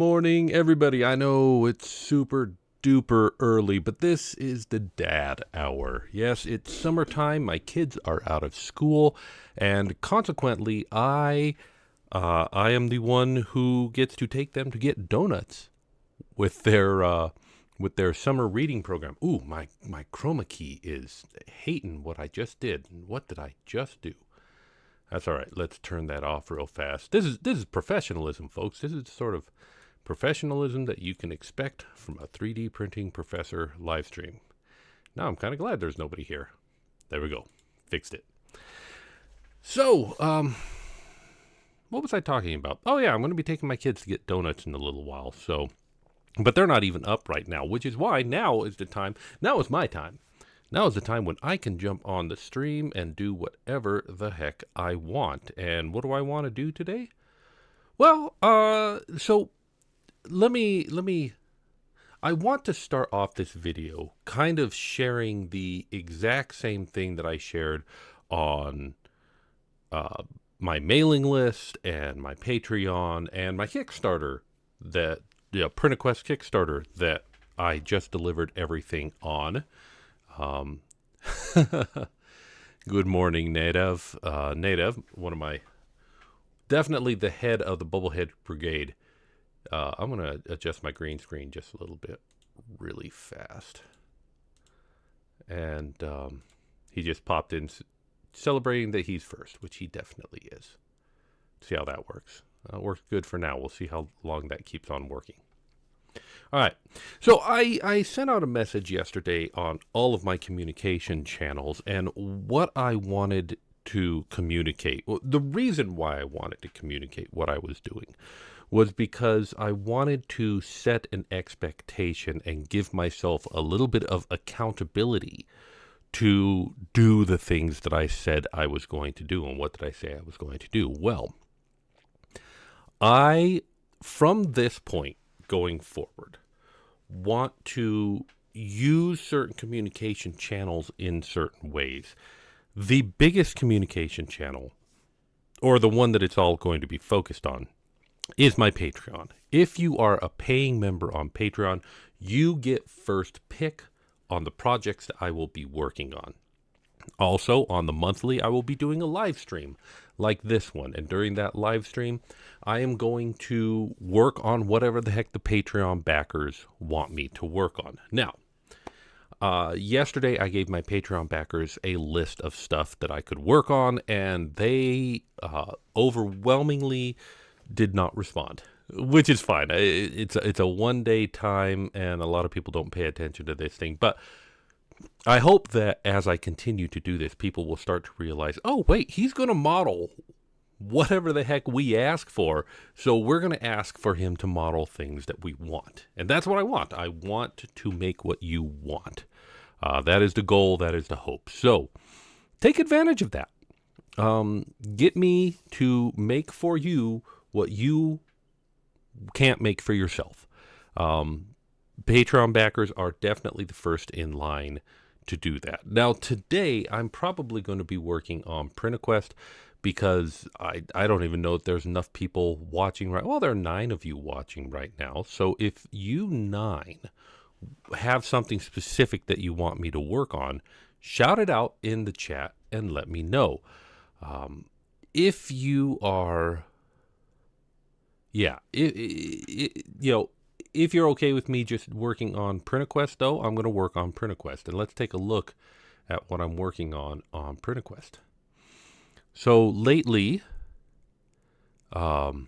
Morning, everybody. I know it's super duper early, but this is the dad hour. Yes, it's summertime. My kids are out of school, and consequently, I am the one who gets to take them to get donuts with their summer reading program. Ooh, my chroma key is hating what I just did. What did I just do? That's all right. Let's turn that off real fast. This is professionalism, folks. This is sort of professionalism that you can expect from a 3D printing professor live stream. Now I'm kind of glad there's nobody here. There we go. Fixed it. So, what was I talking about? Oh yeah, I'm going to be taking my kids to get donuts in a little while. So, but they're not even up right now, which is why now is the time. Now is my time. Now is the time when I can jump on the stream and do whatever the heck I want. And what do I want to do today? Well, so let me I want to start off this video kind of sharing the exact same thing that I shared on my mailing list and my Patreon and my Kickstarter, that PrintAQuest Kickstarter that I just delivered everything on. Good morning, Native. Native, one of my, definitely the head of the Bubblehead Brigade. I'm going to adjust my green screen just a little bit really fast. And he just popped in celebrating that he's first, which he definitely is. See how that works. It works good for now. We'll see how long that keeps on working. All right. So I sent out a message yesterday on all of my communication channels and what I wanted to communicate. Well, the reason why I wanted to communicate what I was doing was because I wanted to set an expectation and give myself a little bit of accountability to do the things that I said I was going to do. And what did I say I was going to do? Well, from this point going forward, want to use certain communication channels in certain ways. The biggest communication channel, or the one that it's all going to be focused on, is my Patreon. If you are a paying member on Patreon, you get first pick on the projects that I will be working on. Also, on the monthly, I will be doing a live stream like this one. And during that live stream, I am going to work on whatever the heck the Patreon backers want me to work on. Now, yesterday I gave my Patreon backers a list of stuff that I could work on, and they overwhelmingly did not respond, which is fine. It's a one-day time, and a lot of people don't pay attention to this thing. But I hope that as I continue to do this, people will start to realize, oh, wait, he's going to model whatever the heck we ask for. So we're going to ask for him to model things that we want. And that's what I want. I want to make what you want. That is the goal. That is the hope. So take advantage of that. Get me to make for you what you can't make for yourself. Patreon backers are definitely the first in line to do that. Now, today, I'm probably going to be working on PrintAQuest because I don't even know if there's enough people watching right. Well, there are 9 of you watching right now. So if you 9 have something specific that you want me to work on, shout it out in the chat and let me know. If you are, if you're okay with me just working on PrintAQuest, though, I'm going to work on PrintAQuest. And let's take a look at what I'm working on PrintAQuest. So lately, Ken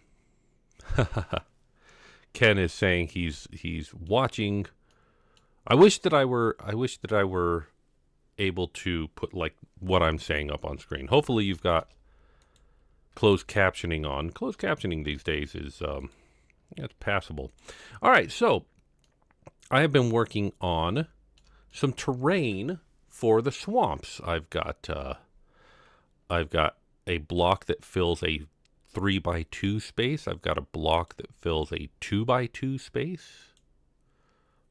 is saying he's watching. I wish that I were able to put like what I'm saying up on screen. Hopefully you've got closed captioning on. Closed captioning these days is it's passable. All right, so I have been working on some terrain for the swamps. I've got a block that fills a 3x2 space. I've got a block that fills a 2x2 space.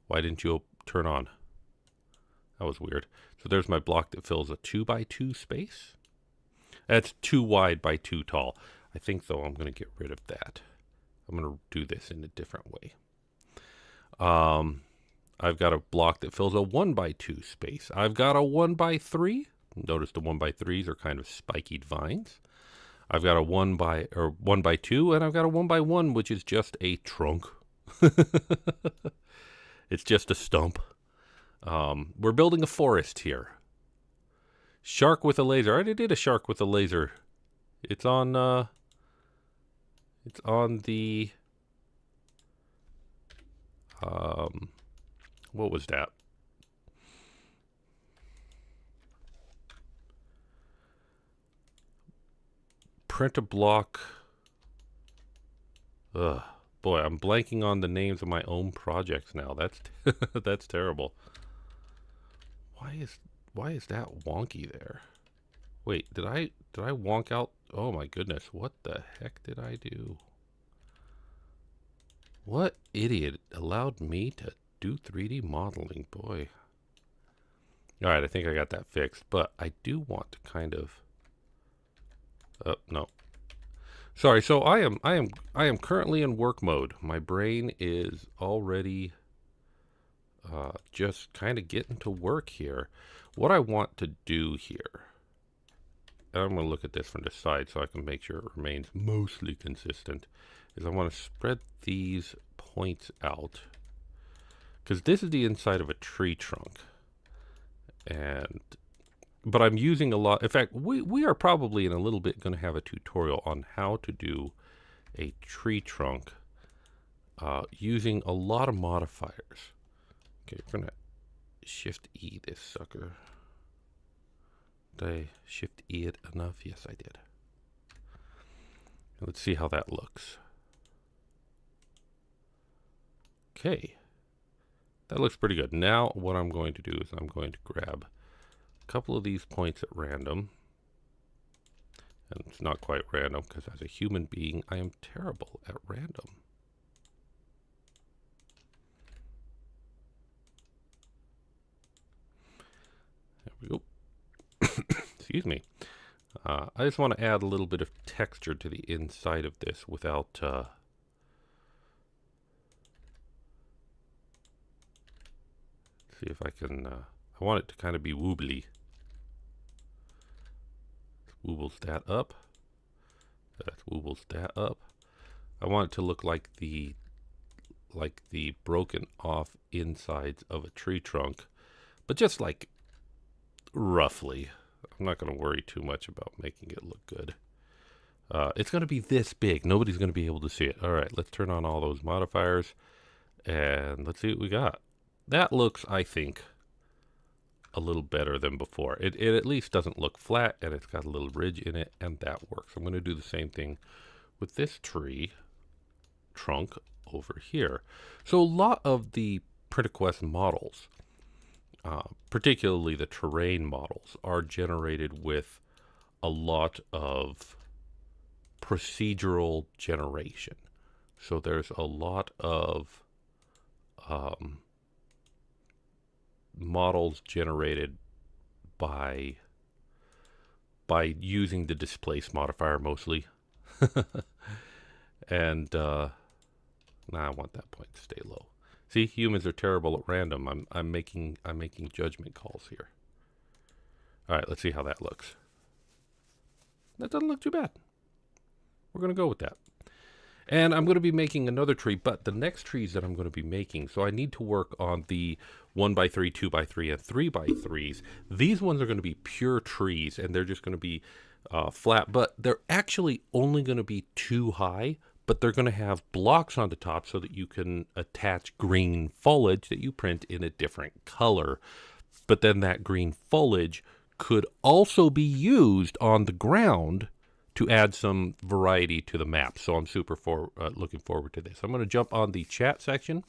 Why didn't you turn on? That was weird. So there's my block that fills a 2x2 space. That's 2 wide by 2 tall. I think, though, I'm going to get rid of that. I'm going to do this in a different way. I've got a block that fills a 1x2 space. I've got a 1x3. Notice the 1x3s are kind of spikied vines. I've got a 1x2, and I've got a 1x1, which is just a trunk. It's just a stump. We're building a forest here. Shark with a laser. I already did a shark with a laser. It's on the what was that? Print a block. Ugh. Boy, I'm blanking on the names of my own projects now. That's that's terrible. Why is that wonky there? Wait, did I wonk out? Oh my goodness, what the heck did I do? What idiot allowed me to do 3D modeling, boy. All right, I think I got that fixed, but I do want to kind of no. Sorry, so I am currently in work mode. My brain is already just kind of getting to work here. What I want to do here, and I'm going to look at this from the side so I can make sure it remains mostly consistent, is I want to spread these points out, because this is the inside of a tree trunk. But I'm using a lot. In fact, we are probably in a little bit going to have a tutorial on how to do a tree trunk using a lot of modifiers. Okay, we're going to Shift E this sucker. Did I Shift E it enough? Yes, I did. Let's see how that looks. Okay. That looks pretty good. Now what I'm going to do is I'm going to grab a couple of these points at random. And it's not quite random because as a human being, I am terrible at random. There we go. Excuse me. I just want to add a little bit of texture to the inside of this without see if I can I want it to kind of be wobbly. Wobbles that up. That wobbles that up. I want it to look like the broken off insides of a tree trunk, but just like roughly. I'm not going to worry too much about making it look good. It's going to be this big. Nobody's going to be able to see it. All right, let's turn on all those modifiers and let's see what we got. That looks, I think, a little better than before. It at least doesn't look flat, and it's got a little ridge in it, and that works. I'm going to do the same thing with this tree trunk over here. So a lot of the PrinterQuest models, particularly the terrain models, are generated with a lot of procedural generation. So there's a lot of models generated by using the displace modifier mostly. And now I want that point to stay low. See, humans are terrible at random. I'm making judgment calls here. All right, let's see how that looks. That doesn't look too bad. We're going to go with that. And I'm going to be making another tree, but the next trees that I'm going to be making, so I need to work on the 1x3, 2x3, and 3x3s. These ones are going to be pure trees, and they're just going to be flat, but they're actually only going to be 2 high, but they're going to have blocks on the top so that you can attach green foliage that you print in a different color. But then that green foliage could also be used on the ground to add some variety to the map. So I'm super looking forward to this. I'm going to jump on the chat section.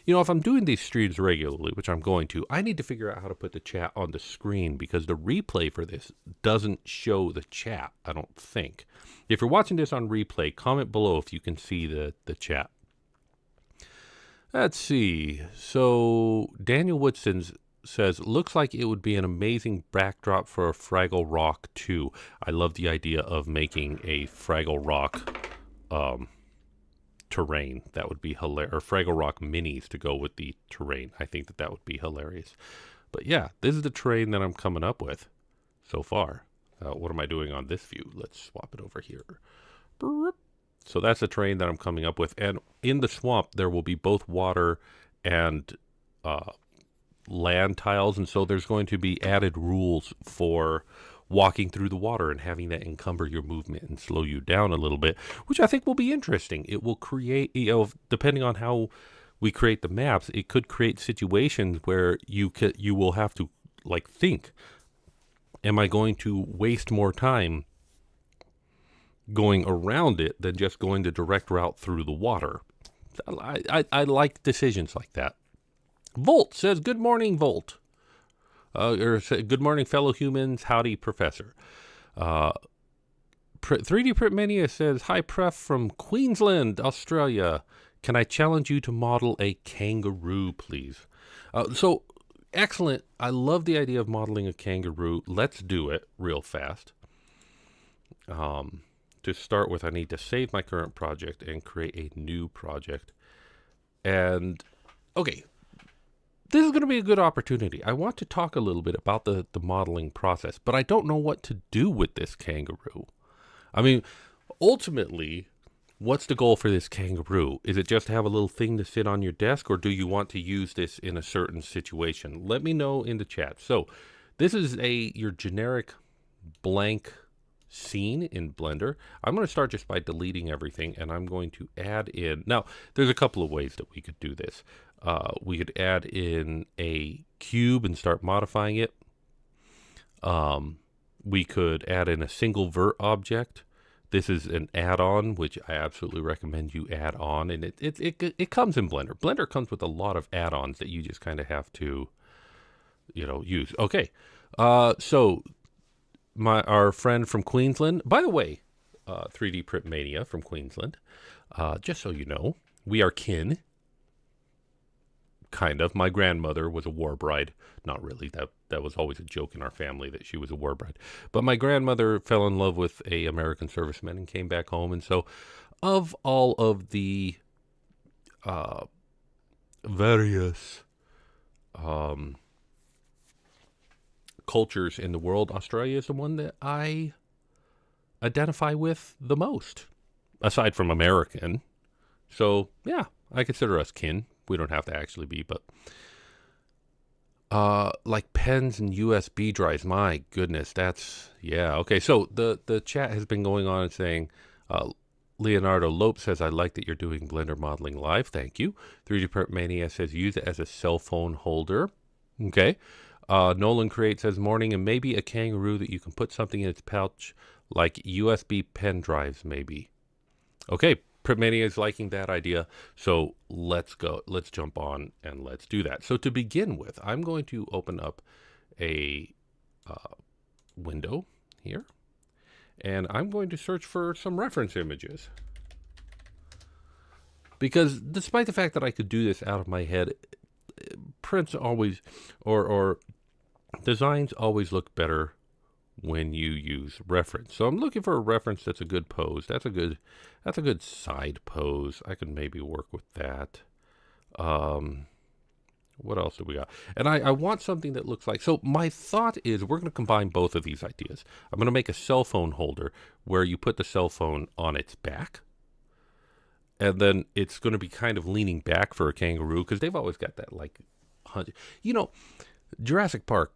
You know, if I'm doing these streams regularly, which I'm going to, I need to figure out how to put the chat on the screen because the replay for this doesn't show the chat, I don't think. If you're watching this on replay, comment below if you can see the chat. Let's see. So Daniel Woodson says, looks like it would be an amazing backdrop for a Fraggle Rock 2. I love the idea of making a Fraggle Rock terrain. That would be hilarious. Or Fraggle Rock minis to go with the terrain. I think that that would be hilarious. But yeah, this is the terrain that I'm coming up with so far. What am I doing on this view? Let's swap it over here. So that's the terrain that I'm coming up with. And in the swamp, there will be both water and land tiles. And so there's going to be added rules for walking through the water and having that encumber your movement and slow you down a little bit, which I think will be interesting. It will create, depending on how we create the maps, it could create situations where you will have to think, am I going to waste more time going around it than just going the direct route through the water? I like decisions like that. Volt says, good morning, Volt. Good morning, fellow humans. Howdy, Professor. 3D Print Mania says, hi, Pref from Queensland, Australia. Can I challenge you to model a kangaroo, please? So, excellent. I love the idea of modeling a kangaroo. Let's do it real fast. To start with, I need to save my current project and create a new project. And, okay, this is going to be a good opportunity. I want to talk a little bit about the modeling process, but I don't know what to do with this kangaroo. I mean, ultimately, what's the goal for this kangaroo? Is it just to have a little thing to sit on your desk, or do you want to use this in a certain situation? Let me know in the chat. So this is your generic blank scene in Blender. I'm going to start just by deleting everything, and I'm going to add in. Now, there's a couple of ways that we could do this. We could add in a cube and start modifying it. We could add in a single vert object. This is an add-on, which I absolutely recommend you add on, and it comes in Blender. Blender comes with a lot of add-ons that you just kind of have to, use. Okay, so our friend from Queensland. By the way, 3D Print Mania from Queensland. Just so you know, we are kin. Kind of. My grandmother was a war bride. Not really. That was always a joke in our family that she was a war bride. But my grandmother fell in love with a American serviceman and came back home. And so, of all of the various cultures in the world, Australia is the one that I identify with the most, aside from American. So, yeah, I consider us kin. We don't have to actually be, but like pens and USB drives, my goodness, yeah. Okay, so the chat has been going on and saying, Leonardo Lope says, I like that you're doing Blender modeling live. Thank you. 3D Print Mania says, use it as a cell phone holder. Okay. Nolan Create says, morning, and maybe a kangaroo that you can put something in its pouch, like USB pen drives, maybe. Okay. Primania is liking that idea, so let's go. Let's jump on and let's do that. So to begin with, I'm going to open up a window here, and I'm going to search for some reference images. Because despite the fact that I could do this out of my head, prints always, or designs always look better when you use reference. So I'm looking for a reference that's a good pose. That's a good side pose. I can maybe work with that. What else do we got? And I want something that looks like, so my thought is we're going to combine both of these ideas. I'm going to make a cell phone holder where you put the cell phone on its back. And then it's going to be kind of leaning back for a kangaroo, because they've always got that hunch. Jurassic Park,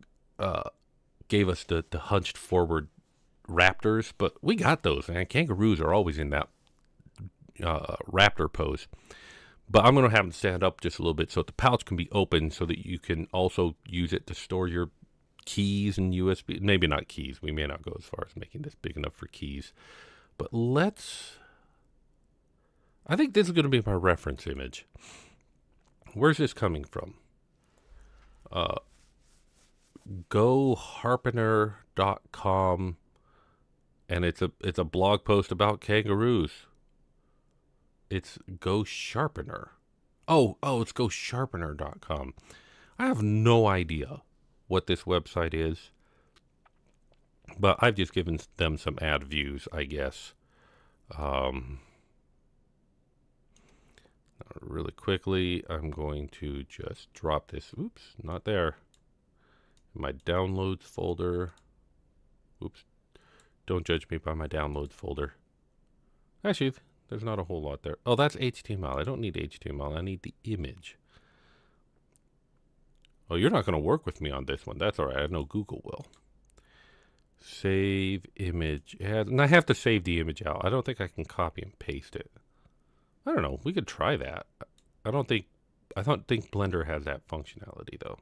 gave us the hunched forward raptors, but we got those, man. Kangaroos are always in that raptor pose. But I'm going to have them stand up just a little bit so that the pouch can be open so that you can also use it to store your keys and USB. Maybe not keys. We may not go as far as making this big enough for keys. But I think this is going to be my reference image. Where's this coming from? GoHarpener.com, and it's a blog post about kangaroos. It's Go Sharpener. Oh, it's GoSharpener.com. I have no idea what this website is, but I've just given them some ad views, I guess. Really quickly, I'm going to just drop this. Oops, not there. My downloads folder. Oops. Don't judge me by my downloads folder. Actually, there's not a whole lot there. Oh, that's HTML. I don't need HTML. I need the image. Oh, you're not going to work with me on this one. That's all right. I know Google will. Save image. And I have to save the image out. I don't think I can copy and paste it. I don't know. We could try that. I don't think Blender has that functionality though.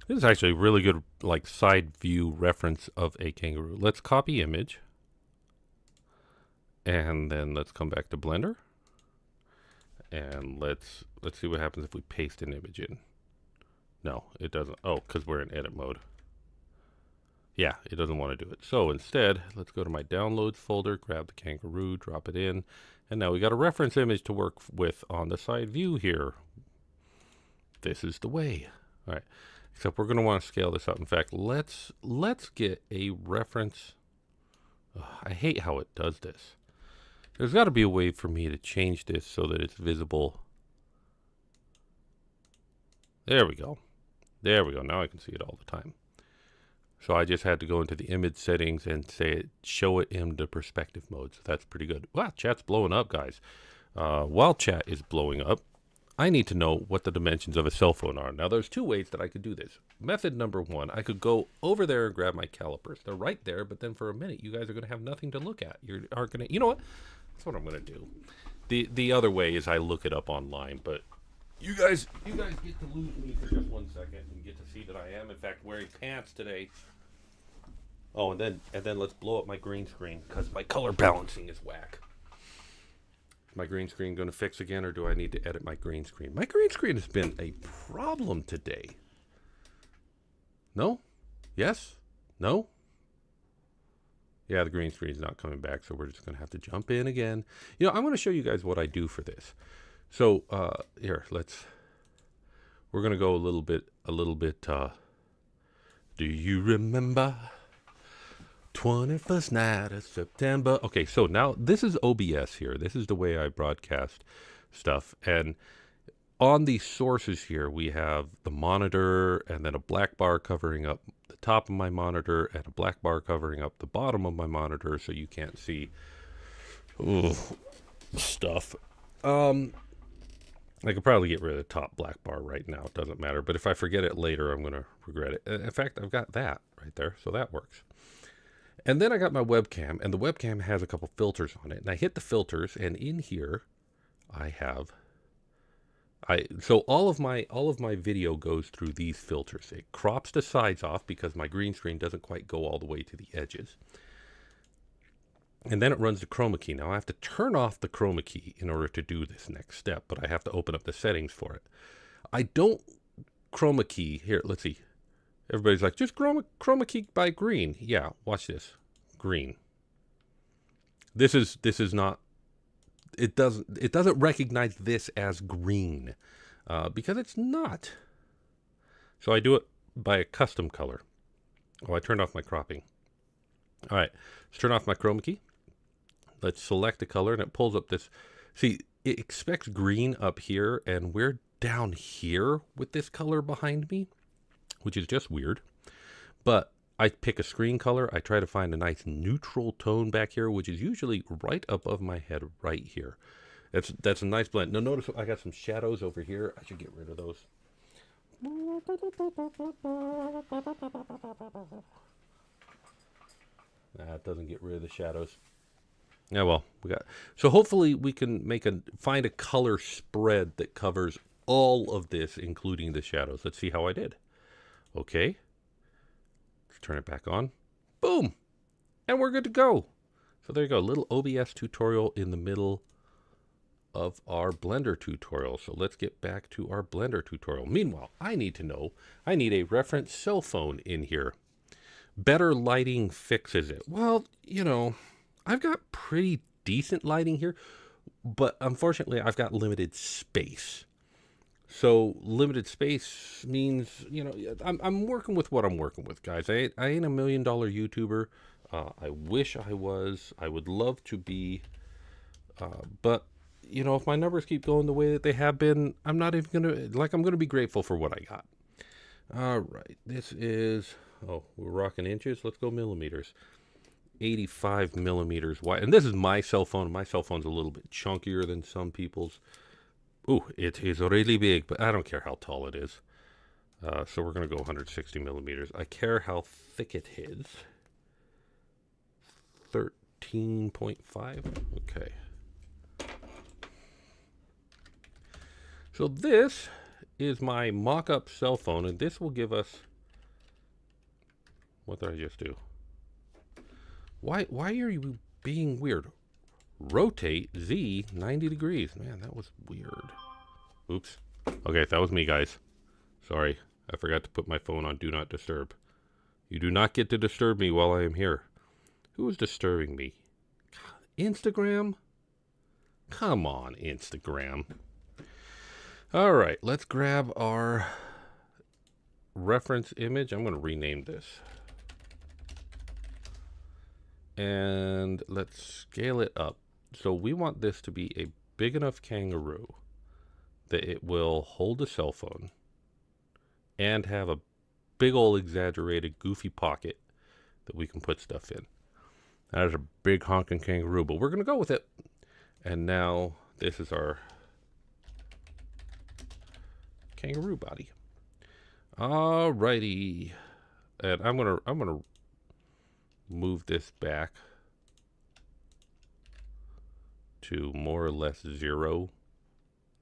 This is actually a really good like side view reference of a kangaroo. Let's copy image. And then let's come back to Blender. And let's see what happens if we paste an image in. No, it doesn't. Oh, because we're in edit mode. Yeah, it doesn't want to do it. So instead, let's go to my downloads folder, grab the kangaroo, drop it in, and now we got a reference image to work with on the side view here. This is the way. All right, except we're going to want to scale this up. In fact, let's get a reference. Ugh, I hate how it does this. There's got to be a way for me to change this so that it's visible. There we go. There we go. Now I can see it all the time. So I just had to go into the image settings and say show it in the perspective mode. So that's pretty good. Wow, chat's blowing up, guys. While chat is blowing up, I need to know what the dimensions of a cell phone are. Now, there's two ways that I could do this. Method number one, I could go over there and grab my calipers. They're right there, but then for a minute, you guys are going to have nothing to look at. You aren't going to, you know what? That's what I'm going to do. The other way is I look it up online, but you guys get to lose me for just 1 second and get to see that I am, in fact, wearing pants today. Oh, and then let's blow up my green screen because my color balancing is whack. Is my green screen going to fix again, or do I need to edit my green screen? My green screen has been a problem today. No? Yes? No? Yeah, the green screen's not coming back, so we're just going to have to jump in again. You know, I'm going to show you guys what I do for this. So, here, we're going to go a little bit, do you remember 21st night of September? Okay, so now this is OBS here. This is the way I broadcast stuff. And on the sources here, we have the monitor and then a black bar covering up the top of my monitor and a black bar covering up the bottom of my monitor so you can't see stuff. I could probably get rid of the top black bar right now. It doesn't matter. But if I forget it later, I'm going to regret it. In fact, I've got that right there, so that works. And then I got my webcam, and the webcam has a couple filters on it. And I hit the filters, and in here, so all of my video goes through these filters. It crops the sides off because my green screen doesn't quite go all the way to the edges. And then it runs the chroma key. Now I have to turn off the chroma key in order to do this next step, but I have to open up the settings for it. I don't chroma key. Here, let's see. Everybody's like, just chroma key by green. Yeah, watch this. Green. This is not, it doesn't recognize this as green because it's not. So I do it by a custom color. Oh, I turned off my cropping. All right, let's turn off my chroma key. Let's select the color, and it pulls up this. See, it expects green up here, and we're down here with this color behind me, which is just weird. But I pick a screen color. I try to find a nice neutral tone back here, which is usually right above my head right here. That's a nice blend. Now notice I got some shadows over here. I should get rid of those. That doesn't get rid of the shadows. Yeah, well, so hopefully we can find a color spread that covers all of this, including the shadows. Let's see how I did. Okay. Let's turn it back on. Boom. And we're good to go. So there you go. A little OBS tutorial in the middle of our Blender tutorial. So let's get back to our Blender tutorial. Meanwhile, I need a reference cell phone in here. Better lighting fixes it. Well, you know, I've got pretty decent lighting here, but unfortunately I've got limited space. So limited space means, you know, I'm working with what I'm working with, guys. I ain't $1 million YouTuber. I wish I was. I would love to be. But, you know, if my numbers keep going the way that they have been, I'm not even going to, like, I'm going to be grateful for what I got. All right. This is, oh, we're rocking inches. Let's go millimeters. 85 millimeters wide. And this is my cell phone. My cell phone's a little bit chunkier than some people's. Ooh, it is really big, but I don't care how tall it is. So we're going to go 160 millimeters. I care how thick it is. 13.5. Okay. So this is my mock-up cell phone, and this will give us... What did I just do? Why are you being weird? Rotate Z 90 degrees. Man, that was weird. Oops. Okay, that was me, guys. Sorry. I forgot to put my phone on Do Not Disturb. You do not get to disturb me while I am here. Who is disturbing me? Instagram? Come on, Instagram. All right, let's grab our reference image. I'm going to rename this. And let's scale it up. So we want this to be a big enough kangaroo that it will hold a cell phone and have a big old exaggerated goofy pocket that we can put stuff in. That is a big honking kangaroo, but we're going to go with it. And now this is our kangaroo body. Alrighty. And I'm gonna move this back to more or less 0.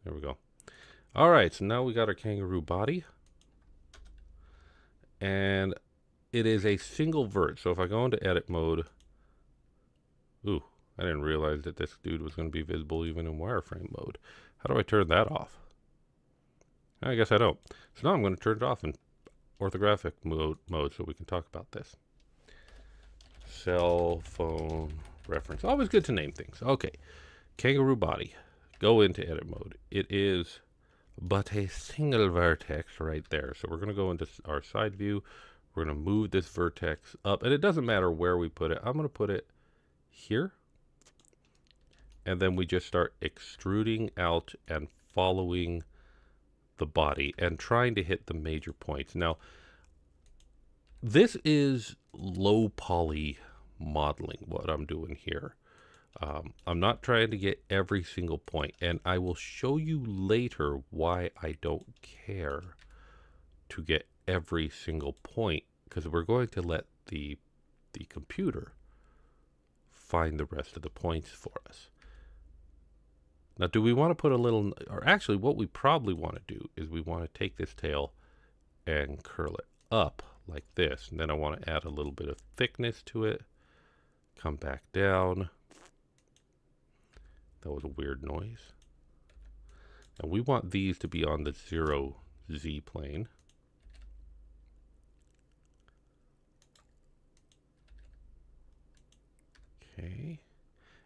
There we go. All right, so now we got our kangaroo body. And it is a single vert. So if I go into edit mode, ooh, I didn't realize that this dude was going to be visible even in wireframe mode. How do I turn that off? I guess I don't. So now I'm going to turn it off in orthographic mode so we can talk about this. Cell phone reference. Always good to name things. Okay. Kangaroo body. Go into edit mode. It is but a single vertex right there. So we're going to go into our side view. We're going to move this vertex up. And it doesn't matter where we put it. I'm going to put it here. And then we just start extruding out and following the body and trying to hit the major points. Now, this is low poly modeling, what I'm doing here. I'm not trying to get every single point, and I will show you later why I don't care to get every single point, because we're going to let the computer find the rest of the points for us. Now, do we want to put a little, or actually what we probably want to do is we want to take this tail and curl it up like this. And then I want to add a little bit of thickness to it. Come back down. That was a weird noise. And we want these to be on the 0Z plane. Okay.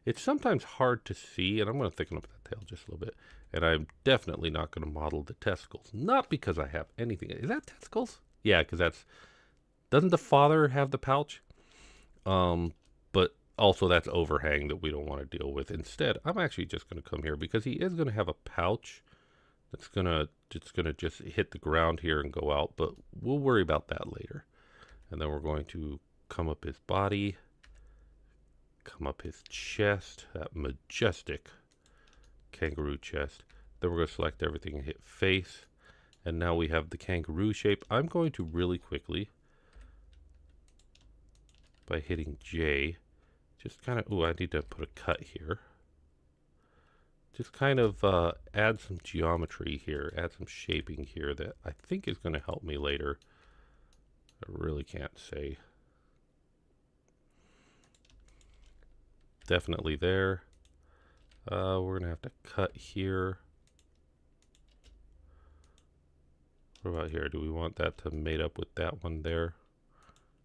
It's sometimes hard to see, and I'm going to thicken up that tail just a little bit. And I'm definitely not going to model the testicles. Not because I have anything. Is that testicles? Yeah, because that's... Doesn't the father have the pouch? But also that's overhang that we don't want to deal with. Instead, I'm actually just going to come here because he is going to have a pouch that's going to just hit the ground here and go out. But we'll worry about that later. And then we're going to come up his body. Come up his chest, that majestic kangaroo chest. Then we're going to select everything and hit face. And now we have the kangaroo shape. I'm going to really quickly, by hitting J, just kind of, ooh, I need to put a cut here. Just kind of add some geometry here, add some shaping here that I think is going to help me later. I really can't say. Definitely there. We're going to have to cut here. What about here? Do we want that to mate up with that one there?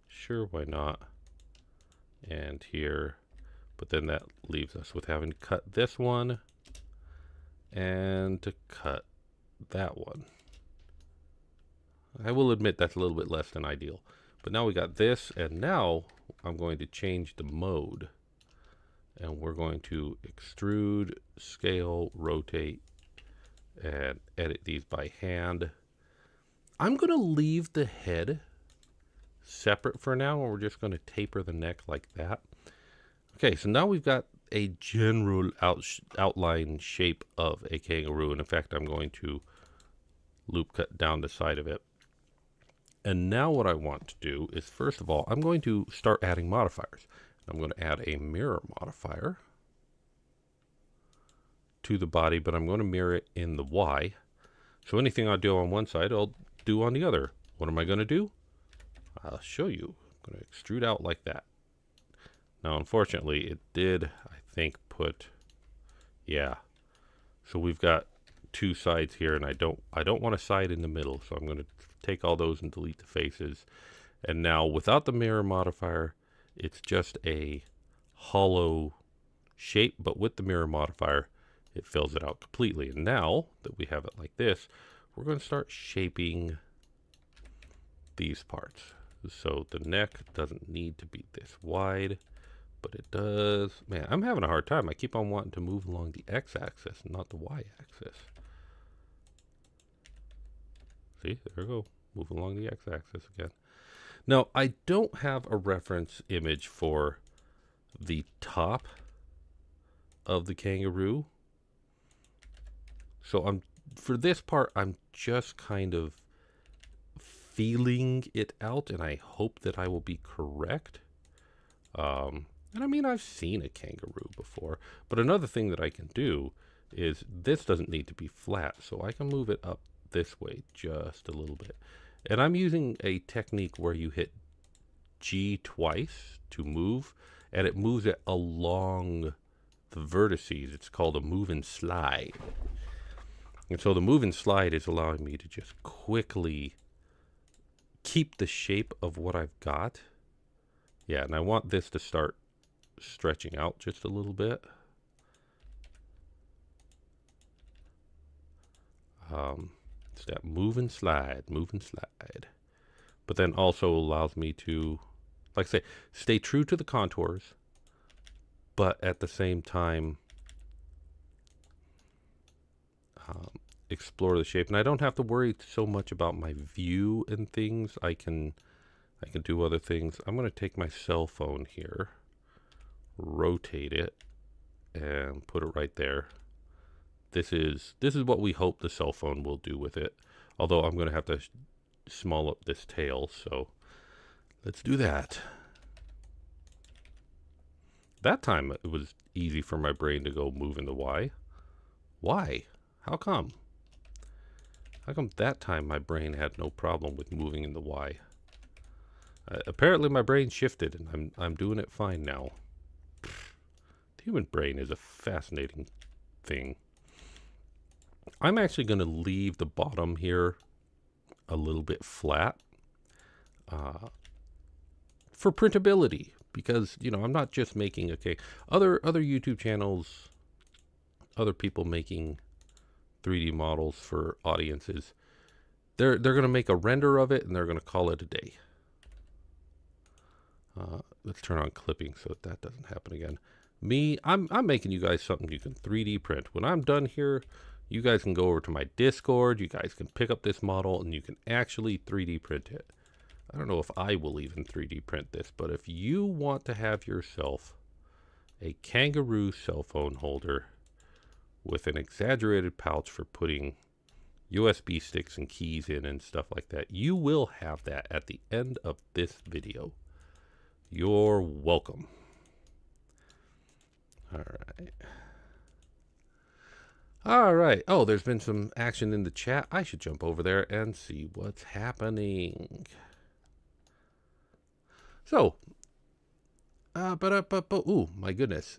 Sure, why not? And here. But then that leaves us with having to cut this one and to cut that one. I will admit that's a little bit less than ideal. But now we got this, and now I'm going to change the mode. And we're going to extrude, scale, rotate, and edit these by hand. I'm going to leave the head separate for now, and we're just going to taper the neck like that. Okay, so now we've got a general outline shape of a kangaroo. And in fact, I'm going to loop cut down the side of it. And now what I want to do is, first of all, I'm going to start adding modifiers. I'm going to add a mirror modifier to the body, but I'm going to mirror it in the Y. So anything I do on one side, I'll do on the other. What am I going to do? I'll show you. I'm going to extrude out like that. Now, unfortunately, it did, I think, put, yeah. So we've got two sides here, and I don't want a side in the middle, so I'm going to take all those and delete the faces. And now, without the mirror modifier, it's just a hollow shape, but with the mirror modifier, it fills it out completely. And now that we have it like this, we're going to start shaping these parts. So the neck doesn't need to be this wide, but it does. Man, I'm having a hard time. I keep on wanting to move along the x-axis, not the y-axis. See, there we go. Move along the x-axis again. Now, I don't have a reference image for the top of the kangaroo. So for this part, I'm just kind of feeling it out, and I hope that I will be correct. And I mean, I've seen a kangaroo before, but another thing that I can do is this doesn't need to be flat, so I can move it up this way just a little bit. And I'm using a technique where you hit G twice to move, and it moves it along the vertices. It's called a move and slide. And so the move and slide is allowing me to just quickly keep the shape of what I've got. Yeah, and I want this to start stretching out just a little bit. It's that move and slide, move and slide. But then also allows me to, like I say, stay true to the contours, but at the same time explore the shape. And I don't have to worry so much about my view and things. I can do other things. I'm going to take my cell phone here, rotate it, and put it right there. This is what we hope the cell phone will do with it. Although I'm going to have to small up this tail, so let's do that. That time it was easy for my brain to go move in the Y. Why? How come? How come that time my brain had no problem with moving in the Y? Apparently my brain shifted, and I'm doing it fine now. The human brain is a fascinating thing. I'm actually going to leave the bottom here a little bit flat for printability, because, you know, I'm not just making, okay, other YouTube channels, other people making 3D models for audiences, they're going to make a render of it and they're going to call it a day. Let's turn on clipping so that doesn't happen again. Me, I'm making you guys something you can 3D print. When I'm done here, you guys can go over to my Discord. You guys can pick up this model and you can actually 3D print it. I don't know if I will even 3D print this, but if you want to have yourself a Kangaroo cell phone holder with an exaggerated pouch for putting USB sticks and keys in and stuff like that, you will have that at the end of this video. You're welcome. All right. All right. Oh, there's been some action in the chat. I should jump over there and see what's happening. So, ooh, my goodness.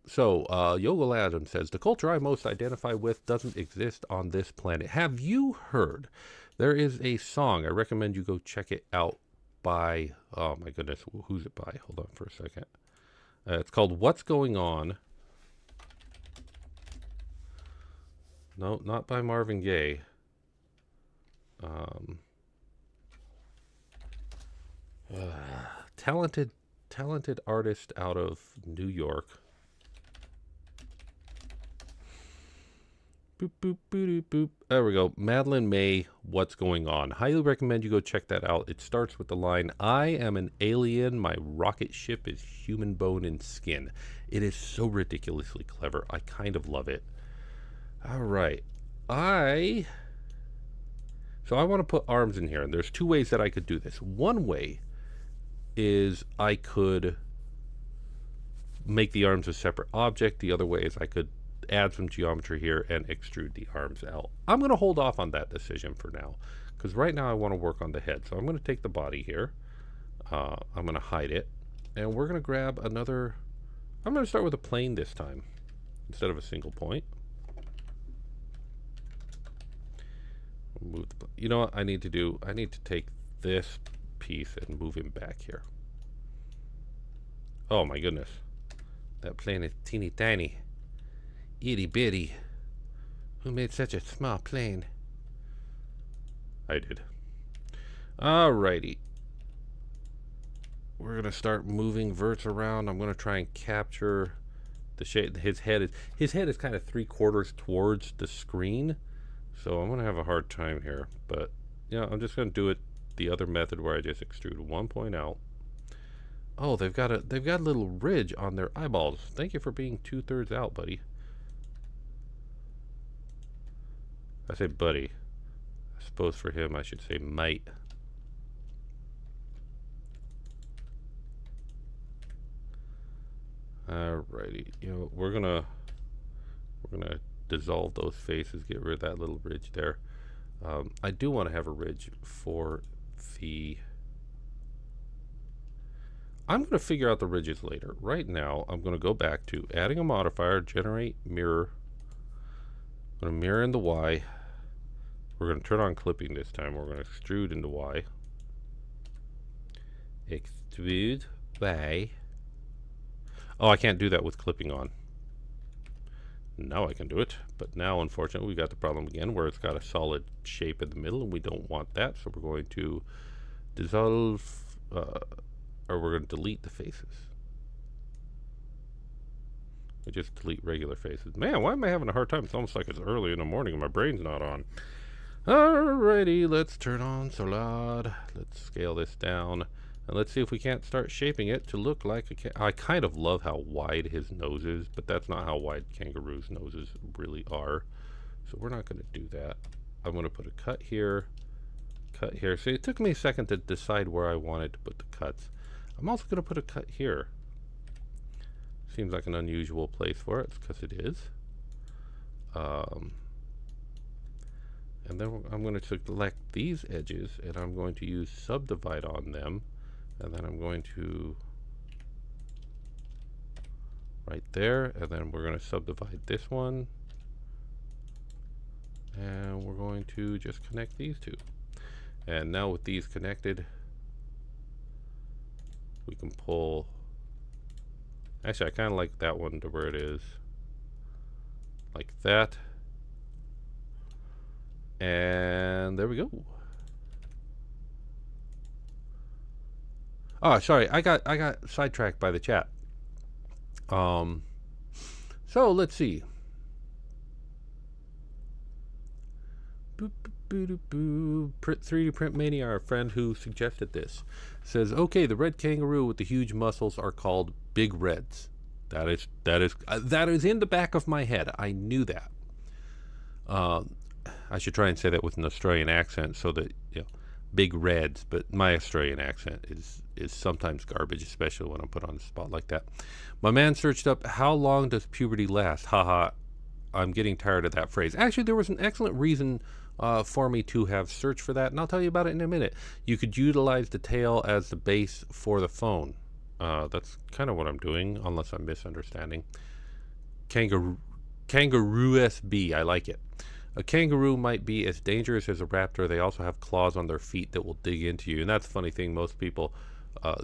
So, Yogal Adam says, the culture I most identify with doesn't exist on this planet. Have you heard? There is a song. I recommend you go check it out by, oh my goodness, who's it by? Hold on for a second. It's called What's Going On. No, not by Marvin Gaye. Um, talented artist out of New York. Boop, boop, boop, boop, boop. There we go. Madeline May, What's Going On? Highly recommend you go check that out. It starts with the line, I am an alien. My rocket ship is human bone and skin. It is so ridiculously clever. I kind of love it. All right. So I want to put arms in here. And there's two ways that I could do this. One way is I could make the arms a separate object. The other way is I could add some geometry here and extrude the arms out. I'm going to hold off on that decision for now, because right now I want to work on the head. So I'm going to take the body here. I'm going to hide it, and we're going to grab another. I'm going to start with a plane this time instead of a single point. Move the, you know what I need to do? I need to take this piece and move him back here. Oh my goodness. That plane is teeny tiny. Itty bitty. Who made such a small plane? I did. Alrighty. We're gonna start moving verts around. I'm gonna try and capture the shape. His head is kind of 3/4 towards the screen, so I'm gonna have a hard time here. But yeah, I'm just gonna do it the other method where I just extrude one point out. Oh, they've got a little ridge on their eyeballs. Thank you for being 2/3 out, buddy. I say buddy. I suppose for him I should say mate. Alrighty, you know, we're gonna dissolve those faces, get rid of that little ridge there. I do want to have a ridge for the. I'm going to figure out the ridges later. Right now, I'm going to go back to adding a modifier, generate mirror. I'm going to mirror into Y. We're going to turn on clipping this time. We're going to extrude into Y. Extrude Y. Oh, I can't do that with clipping on. Now I can do it, but now unfortunately we got the problem again where it's got a solid shape in the middle and we don't want that, so we're going to dissolve, or we're going to delete the faces. We just delete regular faces. Man, why am I having a hard time? It's almost like it's early in the morning and my brain's not on. Alrighty, let's turn on Solad. Let's scale this down. And let's see if we can't start shaping it to look like a I kind of love how wide his nose is, but that's not how wide Kangaroo's noses really are. So we're not going to do that. I'm going to put a cut here, cut here. See, it took me a second to decide where I wanted to put the cuts. I'm also going to put a cut here. Seems like an unusual place for it, because it is. And then I'm going to select these edges, and I'm going to use subdivide on them. And then I'm going to right there, and then we're going to subdivide this one, and we're going to just connect these two. And now with these connected, we can pull. Actually, I kind of like that one to where it is, like that. And there we go. Oh, sorry, I got sidetracked by the chat. So let's see. 3D Print Mania, our friend who suggested this, says, "Okay, the red kangaroo with the huge muscles are called big reds." That is in the back of my head. I knew that. I should try and say that with an Australian accent so that, you know, big reds, but my Australian accent is sometimes garbage, especially when I'm put on the spot like that. My man searched up, how long does puberty last? Haha, I'm getting tired of that phrase. Actually, there was an excellent reason for me to have searched for that, and I'll tell you about it in a minute. You could utilize the tail as the base for the phone. That's kind of what I'm doing, unless I'm misunderstanding. Kangaroo SB, I like it. A kangaroo might be as dangerous as a raptor. They also have claws on their feet that will dig into you. And that's the funny thing. Most people,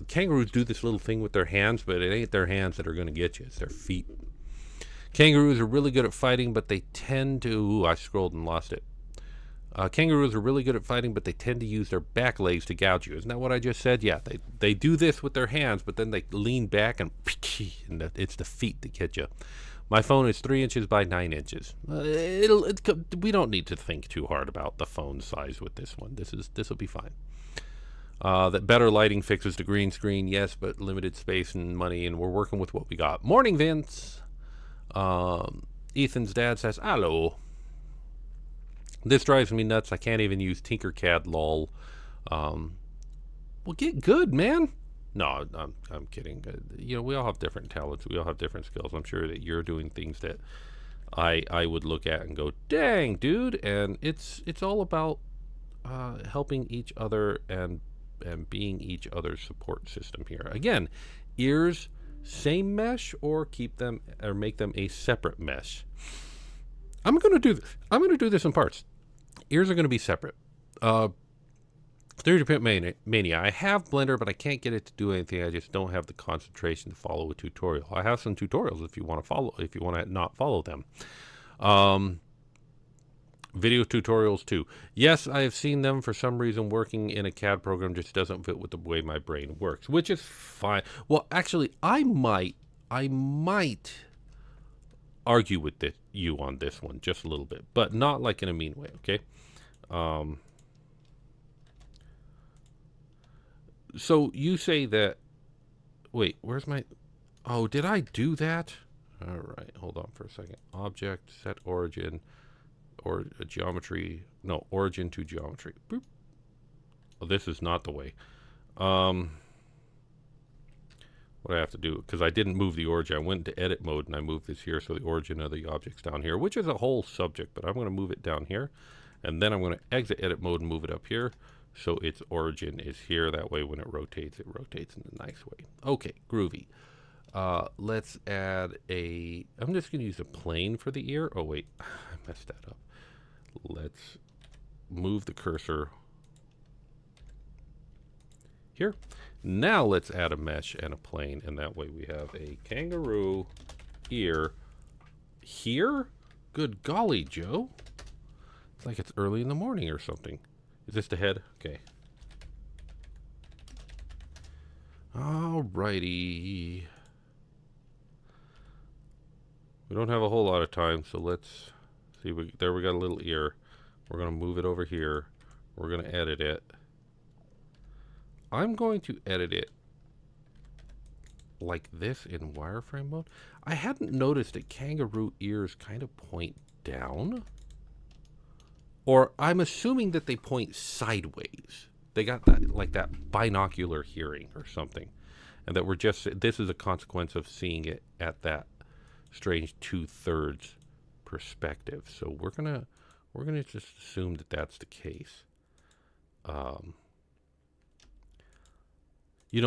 kangaroos do this little thing with their hands, but it ain't their hands that are going to get you. It's their feet. Kangaroos are really good at fighting, but they tend to... Ooh, I scrolled and lost it. Kangaroos are really good at fighting, but they tend to use their back legs to gouge you. Isn't that what I just said? Yeah, they do this with their hands, but then they lean back and it's the feet that get you. My phone is 3 inches by 9 inches. We don't need to think too hard about the phone size with this one. This will be fine. That better lighting fixes the green screen, yes, but limited space and money, and we're working with what we got. Morning, Vince. Ethan's dad says, hello. This drives me nuts. I can't even use Tinkercad, lol. Well, get good, man. No, I'm kidding. We all have different talents. We all have different skills. I'm sure that you're doing things that I would look at and go, dang, dude. And it's all about helping each other and being each other's support system here. Again, ears, same mesh, or keep them or make them a separate mesh. I'm going to do this in parts. Ears are going to be separate. 3D Mania. I have Blender, but I can't get it to do anything. I just don't have the concentration to follow a tutorial. I have some tutorials if you want to follow. If you want to not follow them. Video tutorials too. Yes, I have seen them. For some reason, working in a CAD program just doesn't fit with the way my brain works, which is fine. Well, actually, I might argue with you on this one just a little bit, but not like in a mean way, okay? So you say that, wait, where's my, oh, did I do that? All right, hold on for a second. Object, set origin, or geometry, no, origin to geometry. Boop. Oh, this is not the way. What I have to do, because I didn't move the origin. I went into edit mode and I moved this here, so the origin of the object's down here, which is a whole subject, but I'm going to move it down here, and then I'm going to exit edit mode and move it up here, so its origin is here. That way when it rotates in a nice way. Okay, groovy. Let's add I'm just going to use a plane for the ear. Oh wait, I messed that up. Let's move the cursor here. Now let's add a mesh and a plane, and that way we have a kangaroo ear here. Good golly, Joe. It's like it's early in the morning or something. Is this the head? Okay. Alrighty. We don't have a whole lot of time, so let's see. There we got a little ear. We're going to move it over here. We're going to edit it. I'm going to edit it like this in wireframe mode. I hadn't noticed that kangaroo ears kind of point down. Or I'm assuming that they point sideways. They got that, like that binocular hearing or something. And that this is a consequence of seeing it at that strange 2/3 perspective. So we're gonna just assume that that's the case.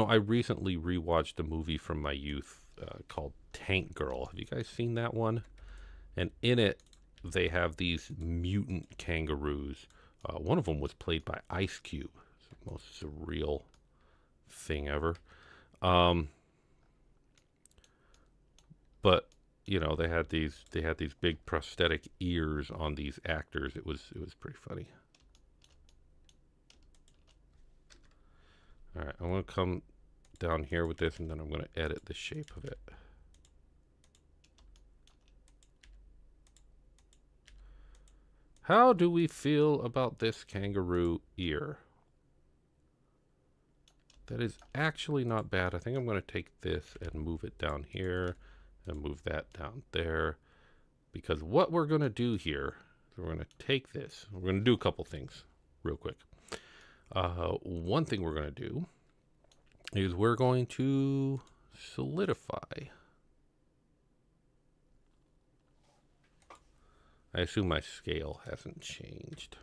I recently rewatched a movie from my youth called Tank Girl. Have you guys seen that one? And in it, they have these mutant kangaroos. One of them was played by Ice Cube. It's the most surreal thing ever. But they had these big prosthetic ears on these actors. It was pretty funny. All right, I'm going to come down here with this, and then I'm going to edit the shape of it. How do we feel about this kangaroo ear? That is actually not bad. I think I'm going to take this and move it down here and move that down there, because what we're going to do here is we're going to take this. We're going to do a couple things real quick. One thing we're going to do is we're going to solidify. I assume my scale hasn't changed.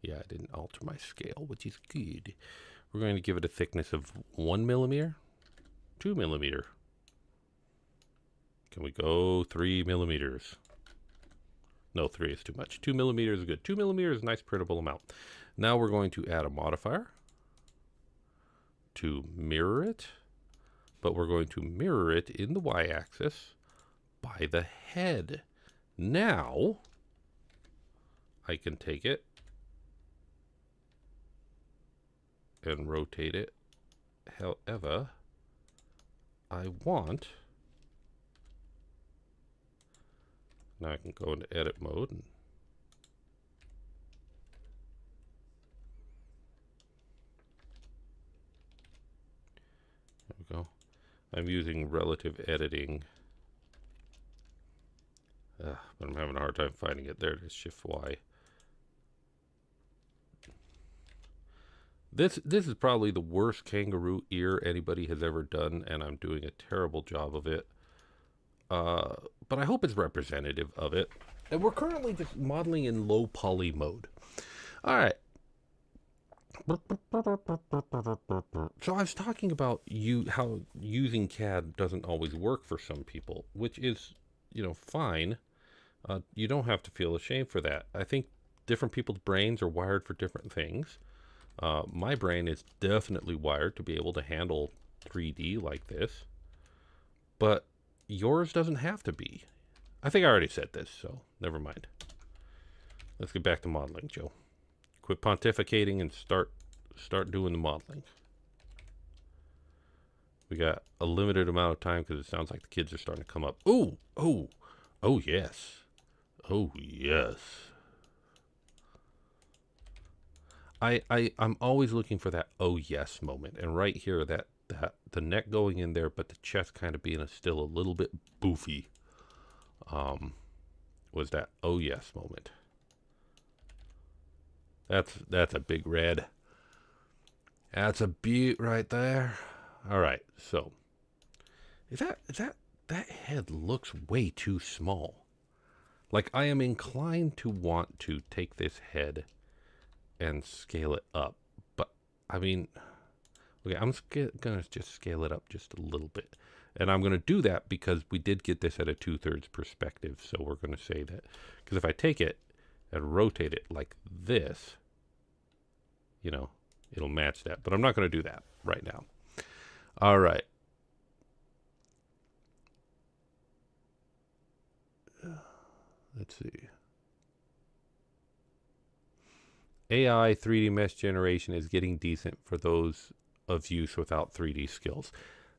Yeah, I didn't alter my scale, which is good. We're going to give it a thickness of 1 millimeter, 2 millimeter. Can we go 3 millimeters? No, 3 is too much. 2 millimeters is good. 2 millimeters is a nice printable amount. Now we're going to add a modifier to mirror it, but we're going to mirror it in the y-axis by the head. Now I can take it and rotate it. However, I want, now I can go into edit mode. And there we go. I'm using relative editing. But I'm having a hard time finding it. There it is, Shift Y. This is probably the worst kangaroo ear anybody has ever done, and I'm doing a terrible job of it. But I hope it's representative of it. And we're currently just modeling in low poly mode. All right. So I was talking about how using CAD doesn't always work for some people, which is, fine. You don't have to feel ashamed for that. I think different people's brains are wired for different things. My brain is definitely wired to be able to handle 3D like this, but yours doesn't have to be. I think I already said this, so never mind. Let's get back to modeling, Joe. Quit pontificating and start doing the modeling. We got a limited amount of time because it sounds like the kids are starting to come up. Oh, yes. Oh, yes. I'm always looking for that oh yes moment, and right here that the neck going in there, but the chest kind of being still a little bit boofy, was that oh yes moment. That's a big red. That's a beaut right there. All right, so that head looks way too small. Like, I am inclined to want to take this head and scale it up, but I mean, okay, I'm gonna just scale it up just a little bit, and I'm gonna do that because we did get this at a 2/3 perspective, so we're gonna say that, because if I take it and rotate it like this, it'll match that, but I'm not gonna do that right now. All right. Let's see. AI 3D mesh generation is getting decent for those of use without 3D skills.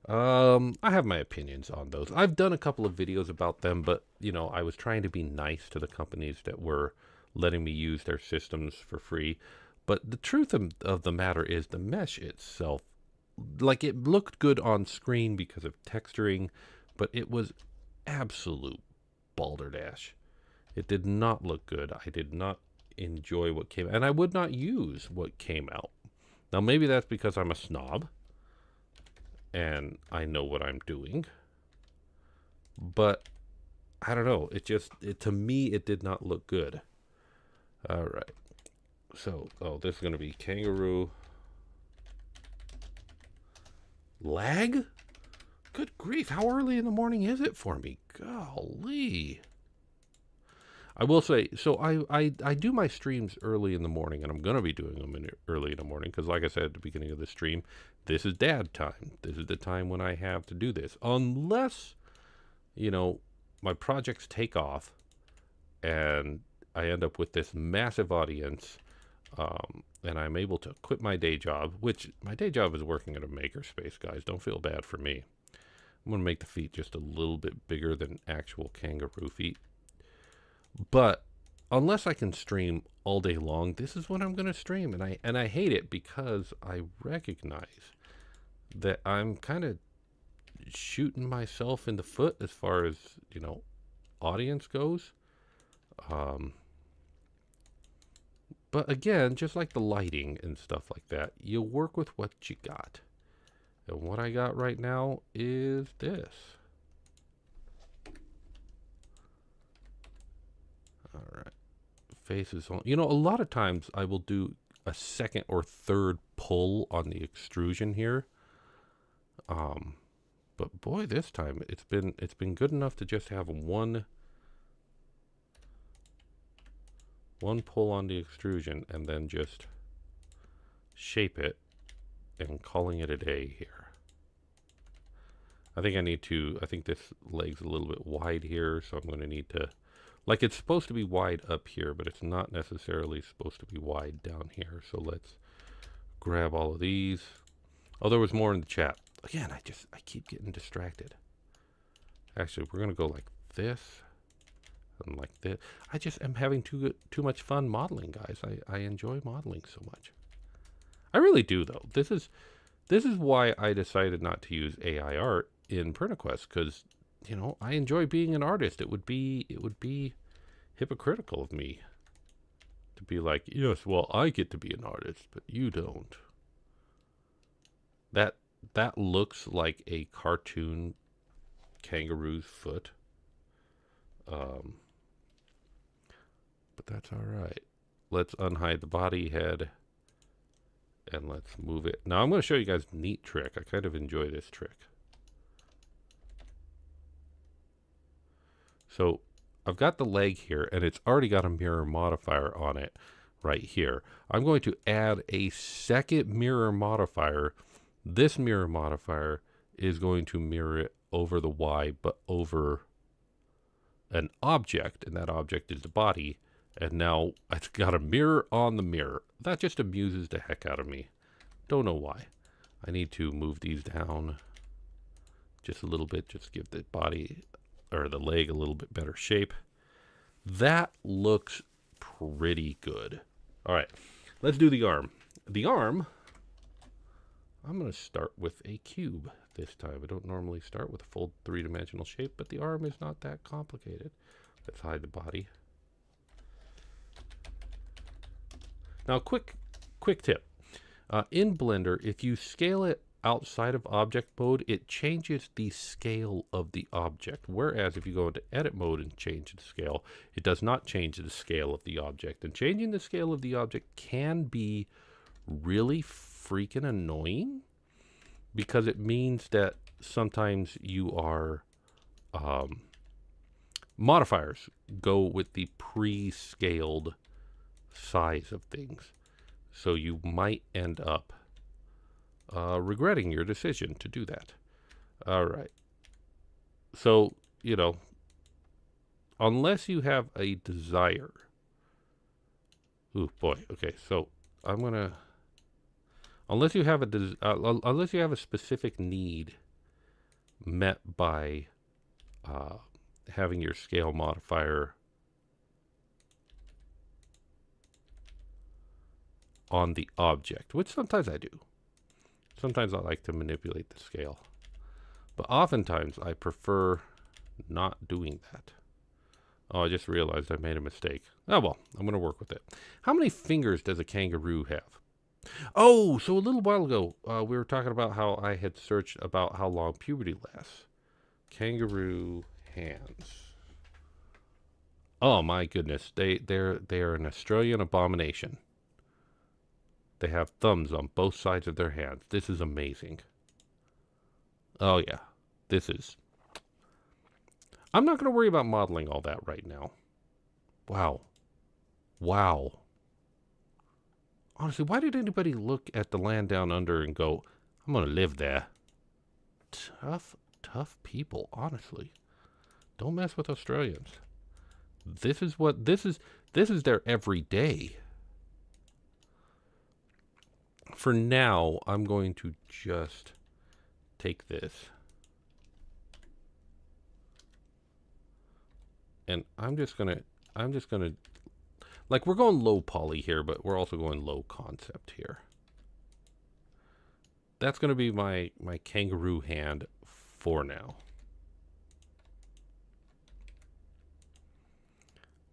I have my opinions on those. I've done a couple of videos about them, but, I was trying to be nice to the companies that were letting me use their systems for free. But the truth of the matter is the mesh itself, like, it looked good on screen because of texturing, but it was absolute balderdash. It did not look good. I did not enjoy what came, and I would not use what came out. Now, maybe that's because I'm a snob and I know what I'm doing, but I don't know. To me, it did not look good. All right. So, this is going to be Kangaroo. Lag? Good grief. How early in the morning is it for me? Golly. I will say, so I do my streams early in the morning, and I'm going to be doing them early in the morning because, like I said at the beginning of the stream, this is dad time. This is the time when I have to do this. Unless, my projects take off and I end up with this massive audience, and I'm able to quit my day job, which my day job is working at a makerspace, guys. Don't feel bad for me. I'm going to make the feet just a little bit bigger than actual kangaroo feet. But unless I can stream all day long, this is what I'm going to stream. And I hate it because I recognize that I'm kind of shooting myself in the foot as far as, audience goes. But again, just like the lighting and stuff like that, you work with what you got. And what I got right now is this. All right. Faces on. A lot of times I will do a second or third pull on the extrusion here. But boy, this time it's been good enough to just have one pull on the extrusion and then just shape it and calling it a day here. I think this leg's a little bit wide here, so I'm going to need to, like, it's supposed to be wide up here, but it's not necessarily supposed to be wide down here. So let's grab all of these. Oh, there was more in the chat. Again, I keep getting distracted. Actually, we're going to go like this and like this. I just am having too much fun modeling, guys. I enjoy modeling so much. I really do, though. This is why I decided not to use AI art in PrinterQuest, because, you know, I enjoy being an artist. It would be hypocritical of me to be like, yes, well, I get to be an artist, but you don't. That looks like a cartoon kangaroo's foot. But that's all right. Let's unhide the body head and let's move it. Now I'm going to show you guys a neat trick. I kind of enjoy this trick. So I've got the leg here, and it's already got a mirror modifier on it right here. I'm going to add a second mirror modifier. This mirror modifier is going to mirror it over the Y, but over an object, and that object is the body. And now it's got a mirror on the mirror. That just amuses the heck out of me. Don't know why. I need to move these down just a little bit, just give the body or the leg a little bit better shape. That looks pretty good. All right, let's do the arm. The arm, I'm going to start with a cube this time. I don't normally start with a full three-dimensional shape, but the arm is not that complicated. Let's hide the body. Now, quick tip. In Blender, if you scale it outside of object mode, it changes the scale of the object. Whereas if you go into edit mode and change the scale, it does not change the scale of the object. And changing the scale of the object can be really freaking annoying, because it means that sometimes you are modifiers go with the pre-scaled size of things. So you might end up regretting your decision to do that. All right. So, you know, unless you have a desire. Ooh, boy. Okay, so I'm going to... Unless you have a specific need met by having your scale modifier on the object, which sometimes I do. Sometimes I like to manipulate the scale, but oftentimes I prefer not doing that. Oh, I just realized I made a mistake. Oh well, I'm going to work with it. How many fingers does a kangaroo have? Oh, so a little while ago, we were talking about how I had searched about how long puberty lasts. Kangaroo hands. Oh my goodness, they're an Australian abomination. They have thumbs on both sides of their hands. This is amazing. Oh yeah, this is... I'm not going to worry about modeling all that right now. Wow. Wow. Honestly, why did anybody look at the land down under and go, I'm going to live there? Tough people, honestly. Don't mess with Australians. This is their everyday. For now, I'm going to just take this. And I'm just gonna, like, we're going low poly here, but we're also going low concept here. That's gonna be my kangaroo hand for now.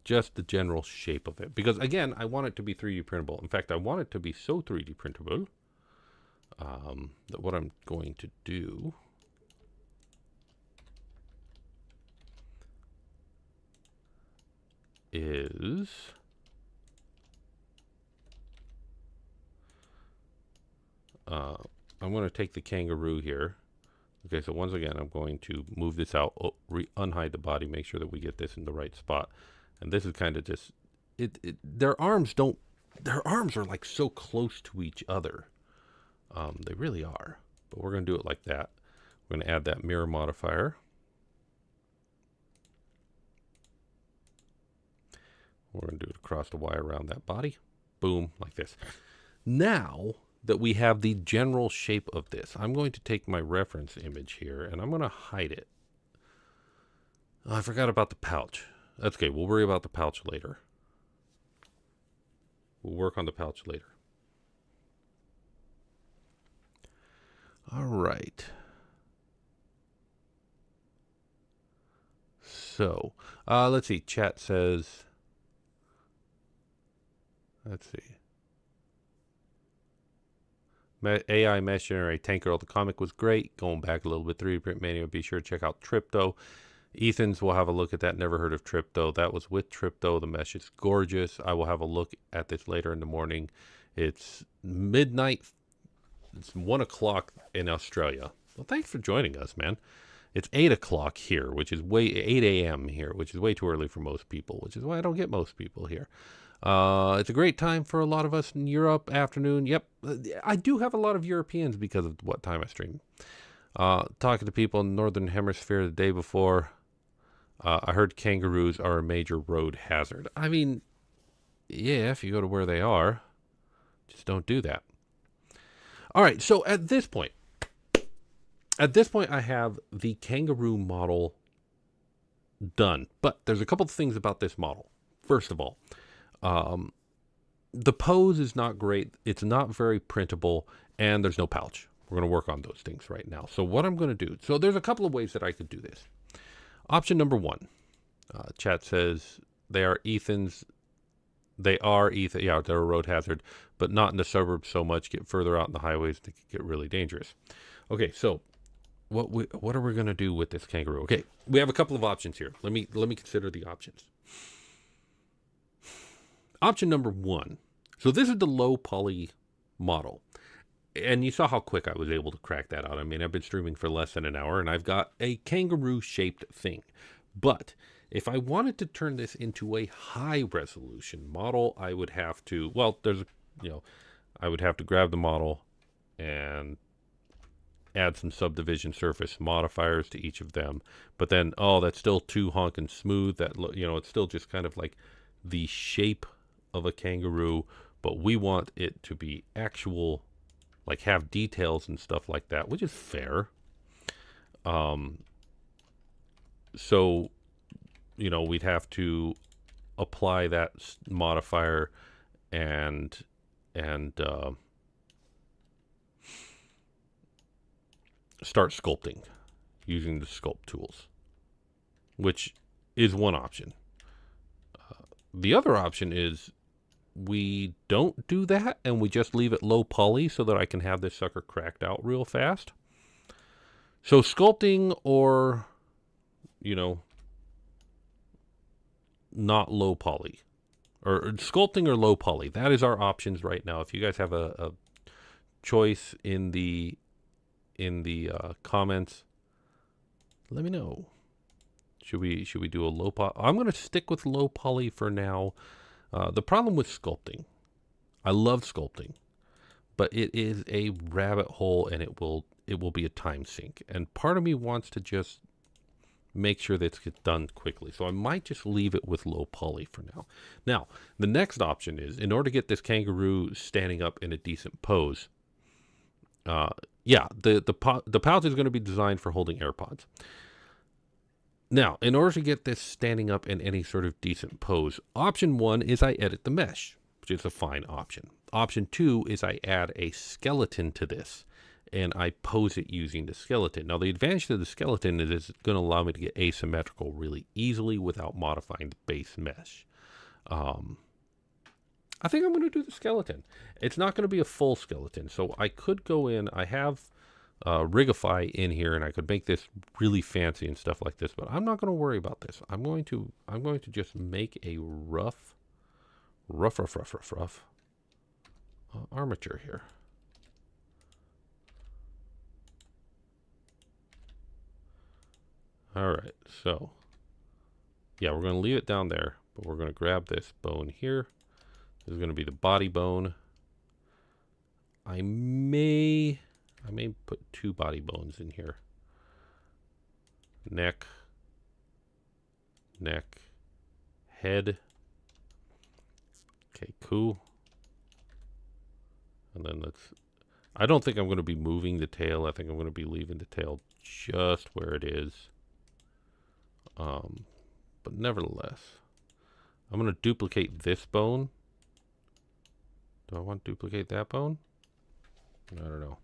Just the general shape of it, because again, I want it to be 3D printable. In fact, I want it to be so 3D printable that what I'm going to do is I'm going to take the kangaroo here. Okay, so once again, I'm going to move this out, unhide the body, make sure that we get this in the right spot. And this is kind of just, their arms are like so close to each other. They really are. But we're going to do it like that. We're going to add that mirror modifier. We're going to do it across the Y around that body. Boom, like this. Now, that we have the general shape of this. I'm going to take my reference image here and I'm going to hide it. Oh, I forgot about the pouch. That's okay. We'll worry about the pouch later. We'll work on the pouch later. All right. So, let's see. Chat says, let's see. AI Mesh Generate Tank Girl. The comic was great. Going back a little bit, 3D Print Mania. Be sure to check out Tripto. Ethan's will have a look at that. Never heard of Tripto. That was with Tripto. The mesh is gorgeous. I will have a look at this later in the morning. It's midnight. It's 1 o'clock in Australia. Well, thanks for joining us, man. It's 8 o'clock here, which is 8 a.m. here, which is way too early for most people, which is why I don't get most people here. It's a great time for a lot of us in Europe. Afternoon. Yep. I do have a lot of Europeans because of what time I stream. Talking to people in the Northern Hemisphere the day before. I heard kangaroos are a major road hazard. I mean, yeah, if you go to where they are, just don't do that. All right, so at this point, I have the Kangaroo model done. But there's a couple of things about this model. First of all, the pose is not great. It's not very printable, and there's no pouch. We're going to work on those things right now. So what I'm going to do, so there's a couple of ways that I could do this. Option number one, chat says they are Ethan's. They are Ethan. Yeah, they're a road hazard, but not in the suburbs so much. Get further out in the highways, they could get really dangerous. Okay, so what are we going to do with this kangaroo? Okay, we have a couple of options here. Let me consider the options. Option number one. So this is the low poly model. And you saw how quick I was able to crack that out. I mean, I've been streaming for less than an hour, and I've got a kangaroo-shaped thing. But if I wanted to turn this into a high-resolution model, I would have to, well, I would have to grab the model and add some subdivision surface modifiers to each of them. But then, that's still too honking smooth. That, it's still just kind of like the shape of a kangaroo, but we want it to be actual, like have details and stuff like that, which is fair. So, we'd have to apply that modifier and start sculpting using the sculpt tools, which is one option. The other option is we don't do that and we just leave it low poly so that I can have this sucker cracked out real fast. So sculpting or, not low poly, or sculpting or low poly. That is our options right now. If you guys have a choice in the comments, let me know. Should we do a low poly? I'm going to stick with low poly for now. The problem with sculpting, I love sculpting, but it is a rabbit hole and it will be a time sink. And part of me wants to just make sure that it's get done quickly. So I might just leave it with low poly for now. Now, the next option is, in order to get this kangaroo standing up in a decent pose, the pouch is going to be designed for holding AirPods. Now, in order to get this standing up in any sort of decent pose, option one is I edit the mesh, which is a fine option. Option two is I add a skeleton to this, and I pose it using the skeleton. Now, the advantage of the skeleton is it's going to allow me to get asymmetrical really easily without modifying the base mesh. I think I'm going to do the skeleton. It's not going to be a full skeleton, so I could go in. I have Rigify in here, and I could make this really fancy and stuff like this, but I'm not going to worry about this. I'm going to just make a rough armature here. All right, so yeah, we're going to leave it down there, but we're going to grab this bone here. This is going to be the body bone. I may put two body bones in here. Neck, head. Okay, cool. And then let's I don't think I'm going to be moving the tail. I think I'm going to be leaving the tail just where it is. But nevertheless, I'm going to duplicate this bone. Do I want to duplicate that bone? I don't know.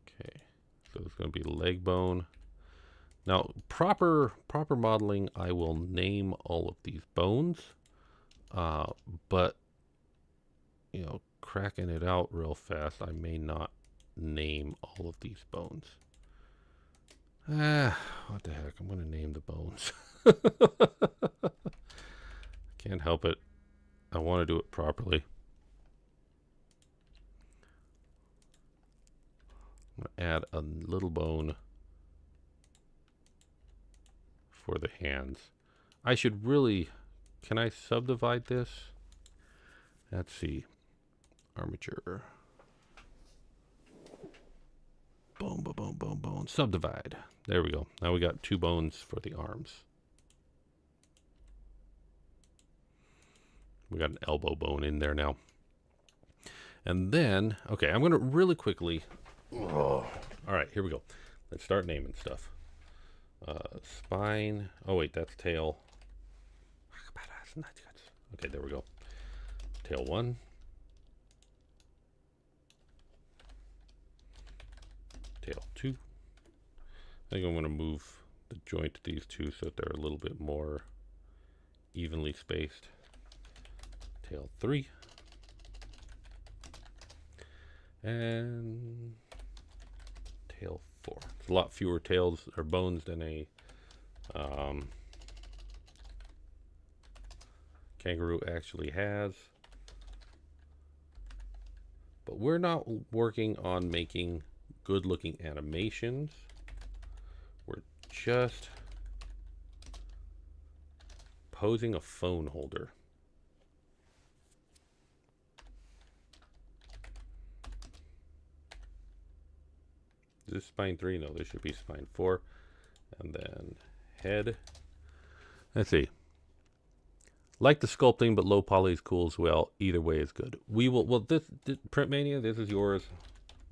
Okay, so it's going to be leg bone. Now, proper modeling, I will name all of these bones. But, you know, cracking it out real fast, I may not name all of these bones. What the heck? I'm going to name the bones. Can't help it. I want to do it properly. I'm going to add a little bone for the hands. I should really... Can I subdivide this? Let's see. Armature. Bone, bone, bone, bone, bone. Subdivide. There we go. Now we got 2 bones for the arms. We got an elbow bone in there now. And then, okay, I'm going to really quickly... all right, here we go. Let's start naming stuff. Spine. Oh, wait, that's tail. Okay, there we go. Tail 1. Tail 2. I think I'm going to move the joint of these two so that they're a little bit more evenly spaced. Tail 3. And tail 4. It's a lot fewer tails or bones than a kangaroo actually has. But we're not working on making good looking animations. We're just posing a phone holder. Is this spine 3? No, this should be spine 4. And then head. Let's see. Like the sculpting, but low poly is cool as well. Either way is good. We will, well, this Print Mania, this is yours.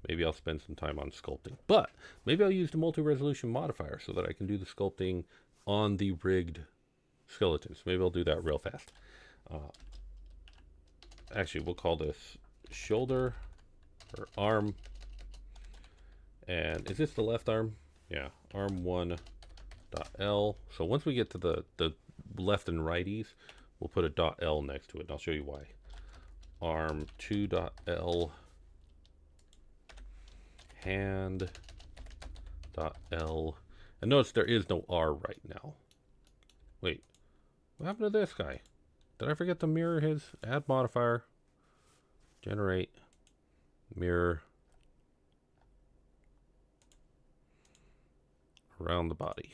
Maybe I'll spend some time on sculpting. But maybe I'll use the multi-resolution modifier so that I can do the sculpting on the rigged skeletons. Maybe I'll do that real fast. Actually, we'll call this shoulder or arm. And is this the left arm? Yeah, arm 1.L. So once we get to the left and righties, we'll put a .L next to it, and I'll show you why. Arm 2.L, hand .L. And notice there is no R right now. Wait, what happened to this guy? Did I forget to mirror his add modifier? Generate, mirror around the body.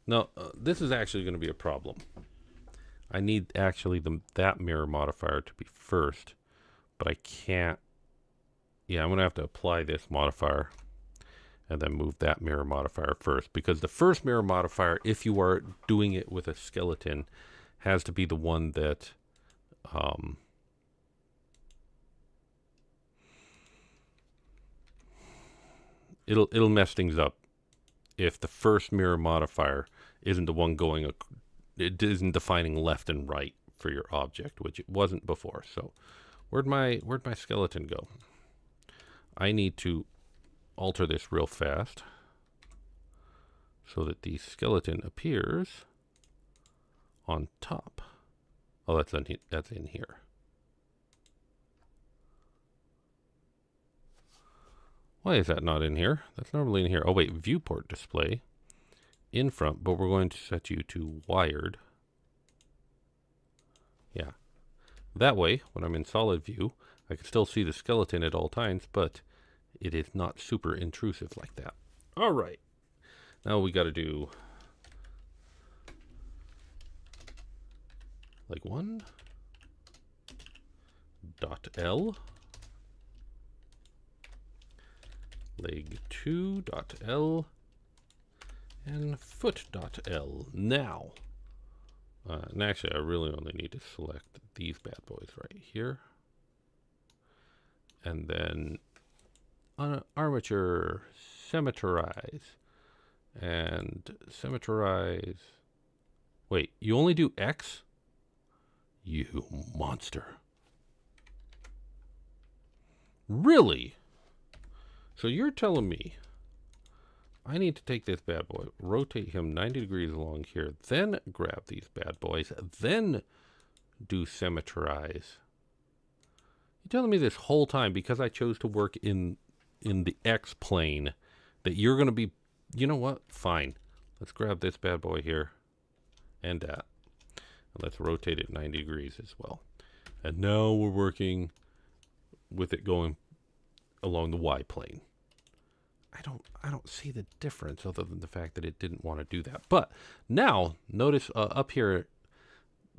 Now, this is actually going to be a problem. I need actually that mirror modifier to be first, but I can't. Yeah, I'm going to have to apply this modifier and then move that mirror modifier first, because the first mirror modifier, if you are doing it with a skeleton, has to be the one that it'll mess things up if the first mirror modifier isn't the one going, it isn't defining left and right for your object, which it wasn't before. So where'd my skeleton go? I need to alter this real fast so that the skeleton appears on top. Oh, that's in here. Why is that not in here? That's normally in here. Oh wait, viewport display in front, but we're going to set you to wired. Yeah. That way, when I'm in solid view, I can still see the skeleton at all times, but it is not super intrusive like that. All right. Now we got to do like 1.L. Leg 2.L, and foot.l. Now, and actually I really only need to select these bad boys right here. And then armature, symmetrize, and symmetrize. Wait, you only do X? You monster. Really? So you're telling me I need to take this bad boy, rotate him 90 degrees along here, then grab these bad boys, then do symmetrize. You're telling me this whole time, because I chose to work in the X plane, that you're going to be, you know what? Fine. Let's grab this bad boy here and that. And let's rotate it 90 degrees as well. And now we're working with it going along the Y plane. I don't see the difference other than the fact that it didn't want to do that. But now notice up here,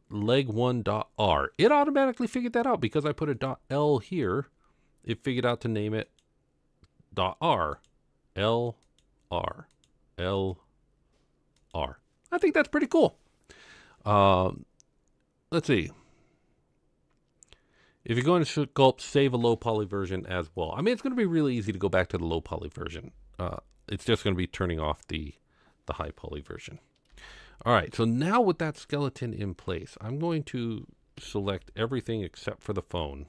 leg1.r. It automatically figured that out because I put a .l here. It figured out to name it .r. L R L R. I think that's pretty cool. Let's see. If you're going to sculpt, save a low poly version as well. I mean, it's going to be really easy to go back to the low poly version. It's just going to be turning off the high poly version. All right, so now with that skeleton in place, I'm going to select everything except for the phone.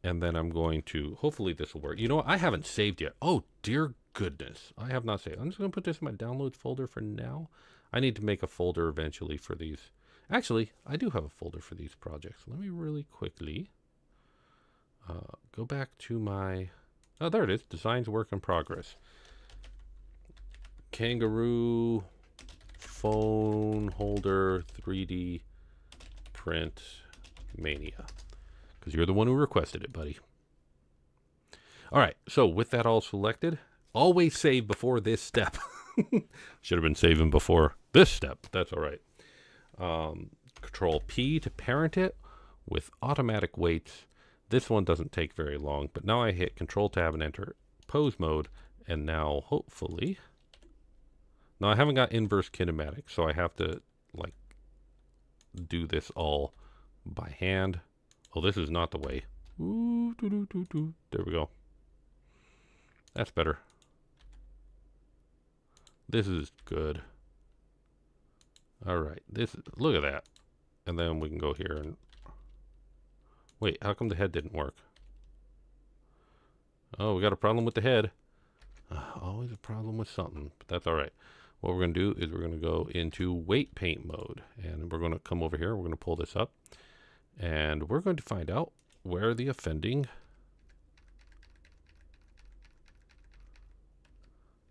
And then I'm going to, hopefully this will work. You know what? I haven't saved yet. Oh, dear goodness. I have not saved. I'm just going to put this in my downloads folder for now. I need to make a folder eventually for these. Actually, I do have a folder for these projects. Let me really quickly go back to my, oh, there it is. Designs work in progress. Kangaroo phone holder 3D print mania. Because you're the one who requested it, buddy. All right, so with that all selected, always save before this step. Should have been saving before this step. That's all right. Control P to parent it with automatic weights. This one doesn't take very long, but now I hit Control Tab and enter pose mode, and now hopefully, now I haven't got inverse kinematic, so I have to like do this all by hand. Oh, this is not the way. Ooh, doo, doo, doo, doo. There we go. That's better. This is good. All right, look at that. And then we can go here and wait, how come the head didn't work? Oh, we got a problem with the head. Always a problem with something, but that's all right. What we're going to do is we're going to go into weight paint mode, and we're going to come over here. We're going to pull this up, and we're going to find out where the offending.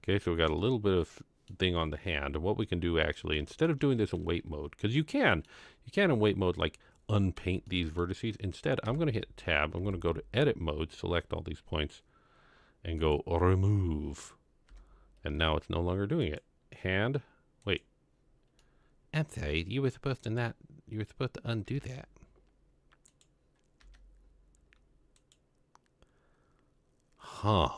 Okay, so we got a little bit of thing on the hand, and what we can do actually, instead of doing this in weight mode, because you can in weight mode like unpaint these vertices. Instead, I'm going to hit tab. I'm going to go to edit mode, select all these points, and go remove. And now it's no longer doing it. Hand, wait. I'm sorry, you were supposed to undo that. Huh.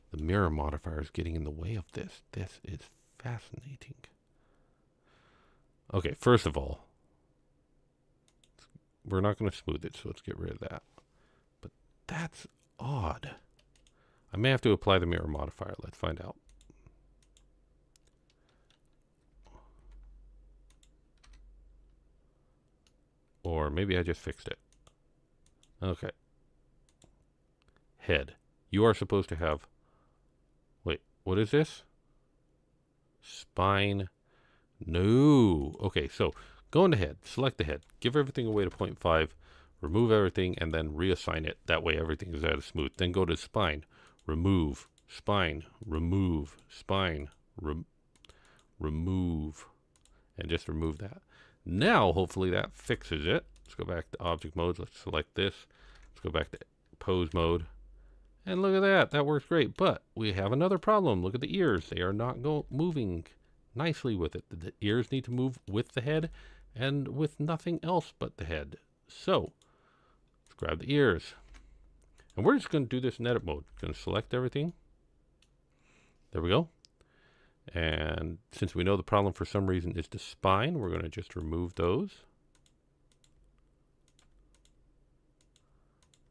The mirror modifier is getting in the way of this. This is fascinating. Okay, first of all, we're not going to smooth it, so let's get rid of that. But that's odd. I may have to apply the mirror modifier. Let's find out. Or maybe I just fixed it. Okay. Head. You are supposed to have... Wait, what is this? Spine. No. Okay, so go into head. Select the head. Give everything away to 0.5. Remove everything and then reassign it. That way everything is at a smooth. Then go to spine. Remove. Spine. Remove. Spine. Remove. And just remove that. Now, hopefully that fixes it. Let's go back to object mode. Let's select this. Let's go back to pose mode. And look at that. That works great. But we have another problem. Look at the ears. They are not moving nicely with it. The ears need to move with the head and with nothing else but the head. So, let's grab the ears. And we're just going to do this in edit mode. Going to select everything. There we go. And since we know the problem for some reason is the spine, we're going to just remove those.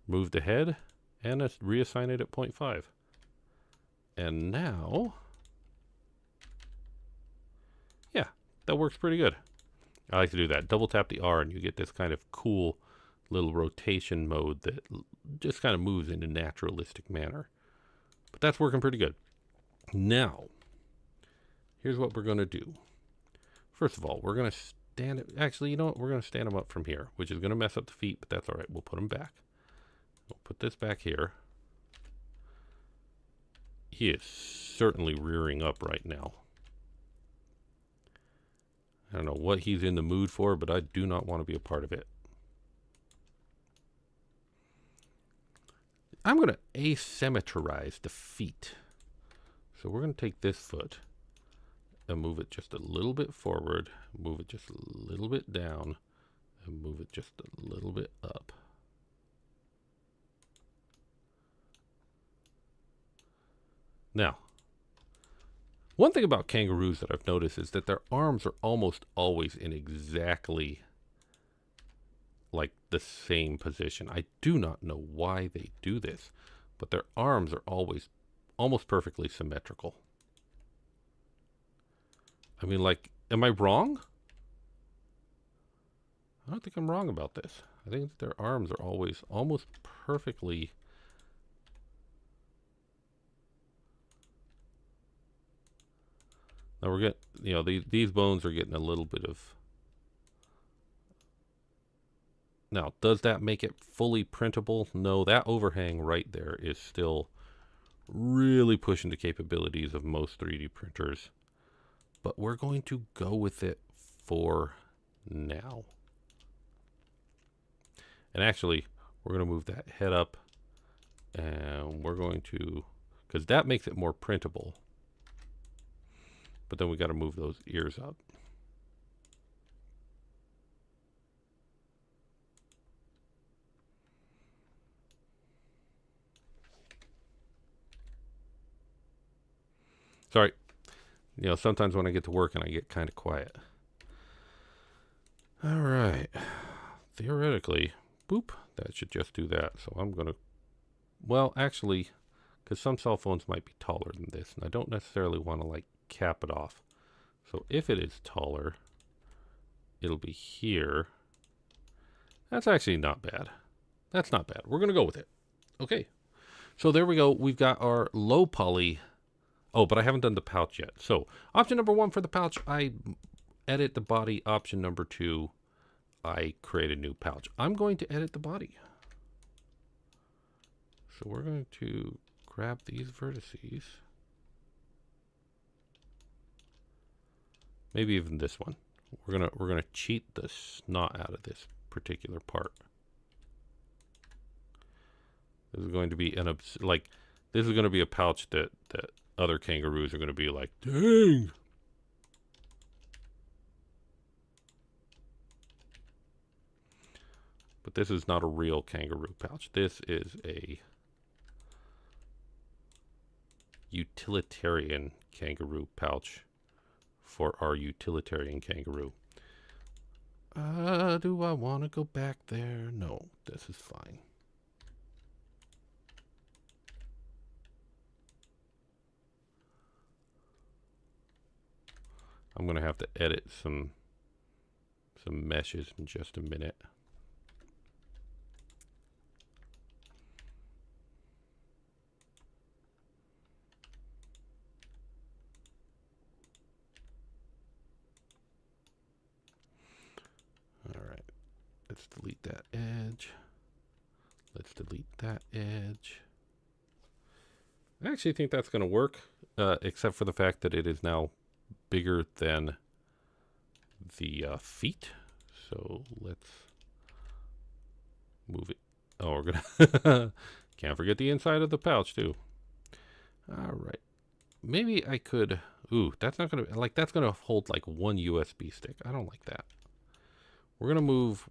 Move the head and reassign it at 0.5. And now, yeah, that works pretty good. I like to do that. Double tap the R and you get this kind of cool little rotation mode that just kind of moves in a naturalistic manner. But that's working pretty good. Now, here's what we're going to do. First of all, we're going to stand it. Actually, you know what? We're going to stand them up from here, which is going to mess up the feet, but that's all right. We'll put them back. We'll put this back here. He is certainly rearing up right now. I don't know what he's in the mood for, but I do not want to be a part of it. I'm going to asymmetrize the feet. So we're going to take this foot and move it just a little bit forward, move it just a little bit down, and move it just a little bit up. Now, one thing about kangaroos that I've noticed is that their arms are almost always in exactly like the same position. I do not know why they do this, but their arms are always almost perfectly symmetrical. I mean, like, am I wrong? I don't think I'm wrong about this. I think that their arms are always almost perfectly. Now we're getting, you know, these bones are getting a little bit of. Now, does that make it fully printable? No, that overhang right there is still really pushing the capabilities of most 3D printers. But we're going to go with it for now. And actually, we're going to move that head up. And we're going to, because that makes it more printable. But then we got to move those ears up. Sorry. You know, sometimes when I get to work and I get kind of quiet. All right. Theoretically, boop, that should just do that. So I'm going to, well, actually, because some cell phones might be taller than this, and I don't necessarily want to, like, cap it off. So if it is taller, it'll be here. That's actually not bad. That's not bad. We're going to go with it. Okay. So there we go. We've got our low poly. Oh, but I haven't done the pouch yet. So option number 1 for the pouch, I edit the body. Option number 2, I create a new pouch. I'm going to edit the body. So we're going to grab these vertices. Maybe even this one. We're gonna cheat the snot out of this particular part. This is going to be this is going to be a pouch that other kangaroos are going to be like, dang. But this is not a real kangaroo pouch. This is a utilitarian kangaroo pouch for our utilitarian kangaroo. Do I want to go back there? No, this is fine. I'm going to have to edit some meshes in just a minute. All right, let's delete that edge. Let's delete that edge. I actually think that's going to work, except for the fact that it is now bigger than the feet. So let's move it. Oh, we're gonna can't forget the inside of the pouch too. All right, maybe I could. Ooh, that's not gonna that's gonna hold like one USB stick. I don't like that. We're gonna move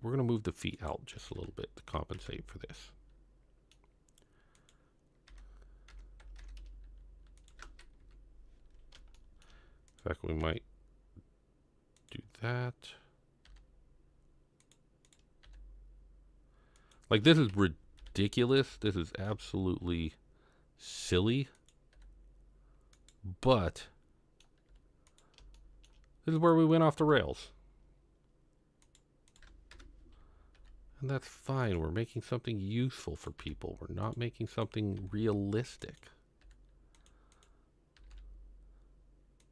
the feet out just a little bit to compensate for this. fact, we might do that. Like, this is ridiculous. This is absolutely silly. But this is where we went off the rails. And that's fine. We're making something useful for people. We're not making something realistic.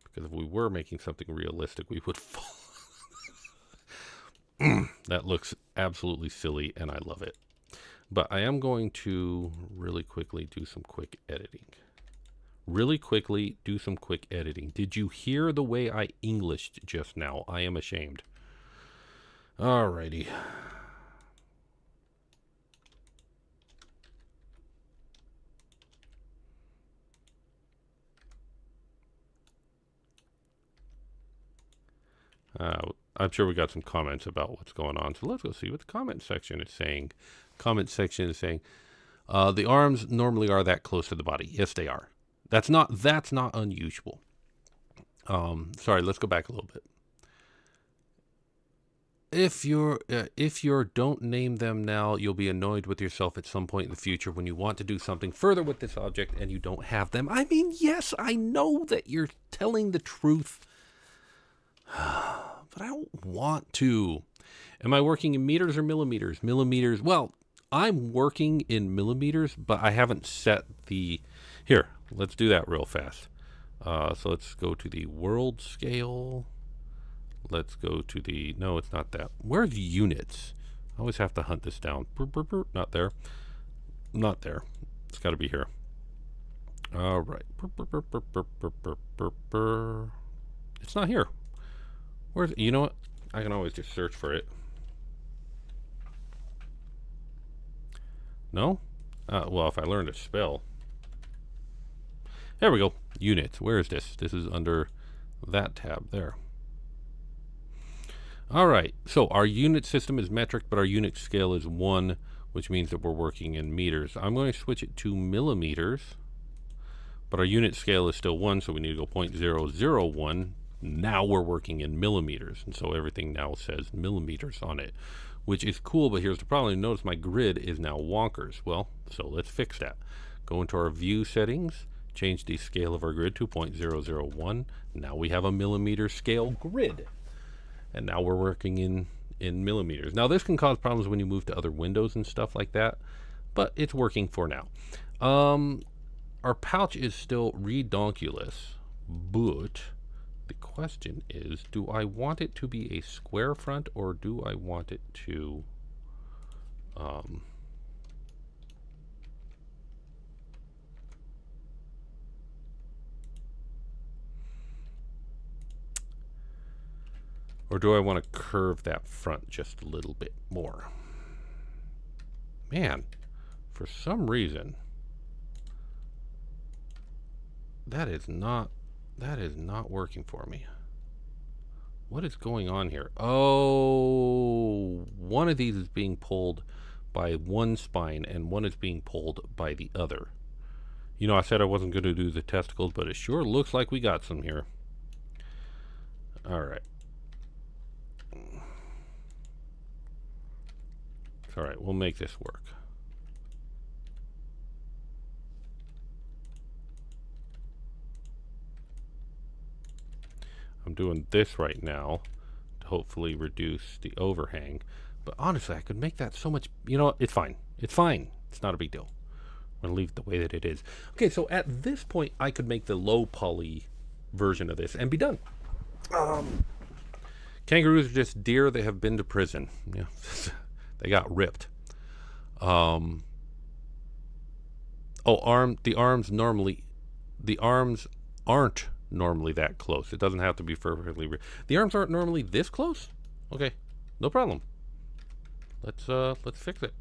Because if we were making something realistic, we would fall. That looks absolutely silly, and I love it. But I am going to really quickly do some quick editing. Really quickly do some quick editing. Did you hear the way I Englished just now? I am ashamed. Alrighty. I'm sure we got some comments about what's going on. So let's go see what the comment section is saying. Comment section is saying, the arms normally are that close to the body. Yes, they are. That's not unusual. Sorry, let's go back a little bit. If you're don't name them now, you'll be annoyed with yourself at some point in the future when you want to do something further with this object and you don't have them. I mean, yes, I know that you're telling the truth. But I don't want to. Am I working in meters or millimeters? Millimeters. Well, I'm working in millimeters, but I haven't set the... Here, let's do that real fast. So let's go to the world scale. Let's go to the... No, it's not that. Where's units? I always have to hunt this down. Burp, burp, burp. Not there. Not there. It's got to be here. All right. Burp, burp, burp, burp, burp, burp, burp, burp, burp. It's not here. Where's... You know what? I can always just search for it. No? Well, if I learn to spell. There we go. Units. Where is this? This is under that tab there. All right. So our unit system is metric, but our unit scale is 1, which means that we're working in meters. I'm going to switch it to millimeters, but our unit scale is still 1, so we need to go 0.001. Now we're working in millimeters, and so everything now says millimeters on it, which is cool, but here's the problem. Notice my grid is now wonkers. Well, so let's fix that. Go into our view settings, change the scale of our grid to 0.001. Now we have a millimeter scale grid, and now we're working in millimeters. Now this can cause problems when you move to other windows and stuff like that, but it's working for now. Our pouch is still redonkulous, but the question is, do I want it to be a square front, or do I want it to or do I want to curve that front just a little bit more? Man, for some reason that is not working for me. What is going on here? Oh, one of these is being pulled by one spine and one is being pulled by the other. You know, I said I wasn't going to do the testicles, but it sure looks like we got some here. All right. All right, we'll make this work. I'm doing this right now to hopefully reduce the overhang. But honestly, I could make that so much... You know what? It's fine. It's fine. It's not a big deal. I'm going to leave it the way that it is. Okay, so at this point, I could make the low poly version of this and be done. Kangaroos are just deer that have been to prison. Yeah, they got ripped. The arms aren't normally that close. It doesn't have to be perfectly... The arms aren't normally this close? Okay, no problem. Let's fix it.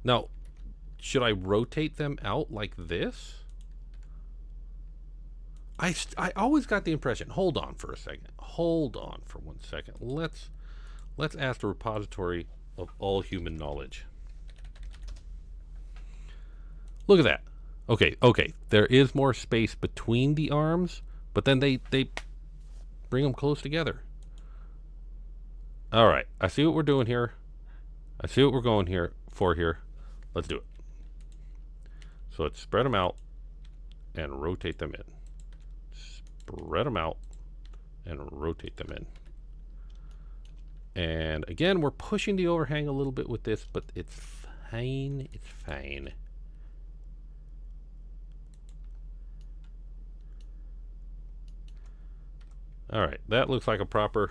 Now, should I rotate them out like this? I always got the impression... Hold on for a second. Hold on for 1 second. Let's ask the repository of all human knowledge. Look at that. Okay, there is more space between the arms, But then they bring them close together. All right, I see what we're doing here. I see what we're going here for here. Let's do it. So let's spread them out and rotate them in. Spread them out and rotate them in. And again, we're pushing the overhang a little bit with this, but it's fine. It's fine. All right, that looks like a proper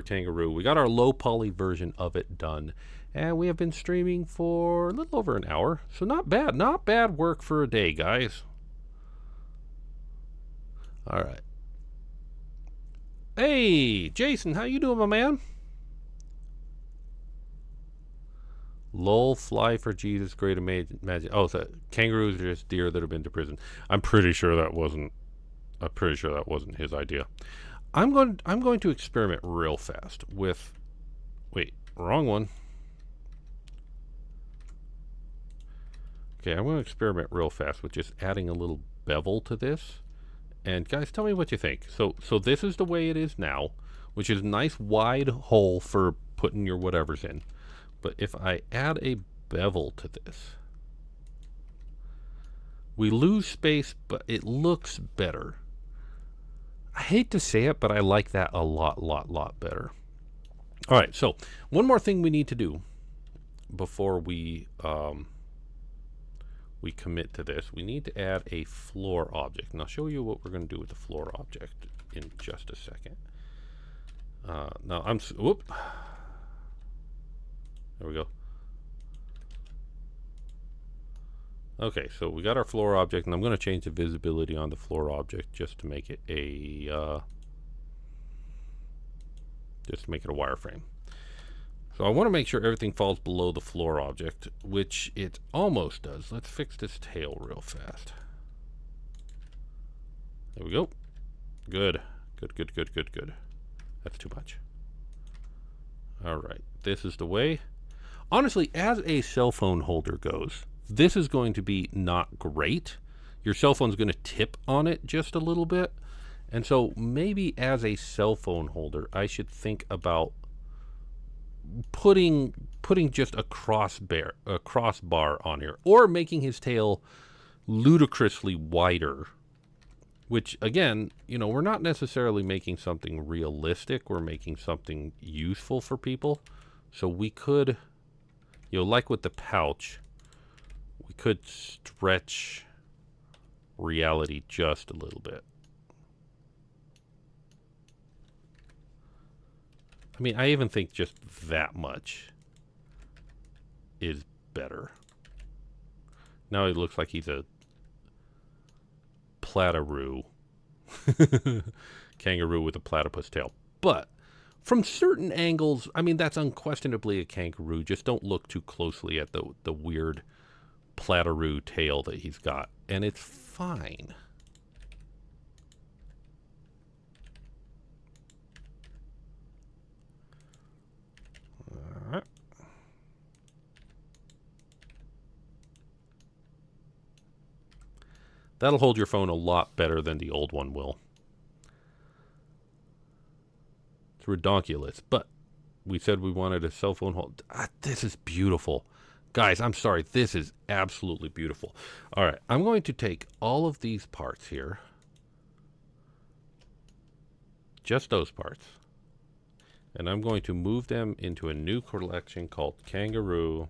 Kangaroo. We got our low poly version of it done, and we have been streaming for a little over an hour, so not bad work for a day, guys. All right. Hey, Jason, how you doing, my man? Lol, fly for Jesus, great imagine. Oh, so kangaroos are just deer that have been to prison. I'm pretty sure that wasn't his idea. I'm going to experiment real fast with. Wait, wrong one. Okay, I'm going to experiment real fast with just adding a little bevel to this. And guys, tell me what you think. So this is the way it is now, which is a nice wide hole for putting your whatevers in. But if I add a bevel to this, we lose space, but it looks better. I hate to say it, but I like that a lot better. All right, so one more thing we need to do before we commit to this. We need to add a floor object, and I'll show you what we're going to do with the floor object in just a second. Now whoop. There we go. Okay, so we got our floor object, and I'm going to change the visibility on the floor object just to make it a wireframe. So I want to make sure everything falls below the floor object, which it almost does. Let's fix this tail real fast. There we go. Good. That's too much. All right, this is the way. Honestly, as a cell phone holder goes, this is going to be not great. Your cell phone's going to tip on it just a little bit. And so maybe as a cell phone holder, I should think about putting just a crossbar on here, or making his tail ludicrously wider, which again, we're not necessarily making something realistic. We're making something useful for people. So we could, like with the pouch, we could stretch reality just a little bit. I mean, I even think just that much is better. Now he looks like he's a platypus kangaroo with a platypus tail. But from certain angles, I mean, that's unquestionably a kangaroo. Just don't look too closely at the weird platypus tail that he's got, and it's fine. All right. That'll hold your phone a lot better than the old one will. It's redonkulous, but we said we wanted a cell phone hold. This is beautiful. Guys, I'm sorry. This is absolutely beautiful. All right, I'm going to take all of these parts here. Just those parts. And I'm going to move them into a new collection called Kangaroo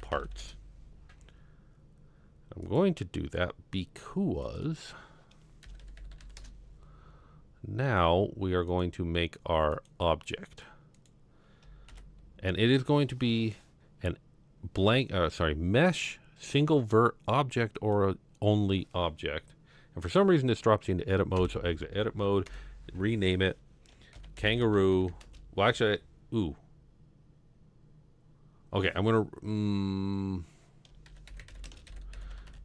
Parts. I'm going to do that because now we are going to make our object. And it is going to be an mesh single vert object or only object. And for some reason this drops you into edit mode, so exit edit mode, rename it Kangaroo. Well, actually, okay, I'm gonna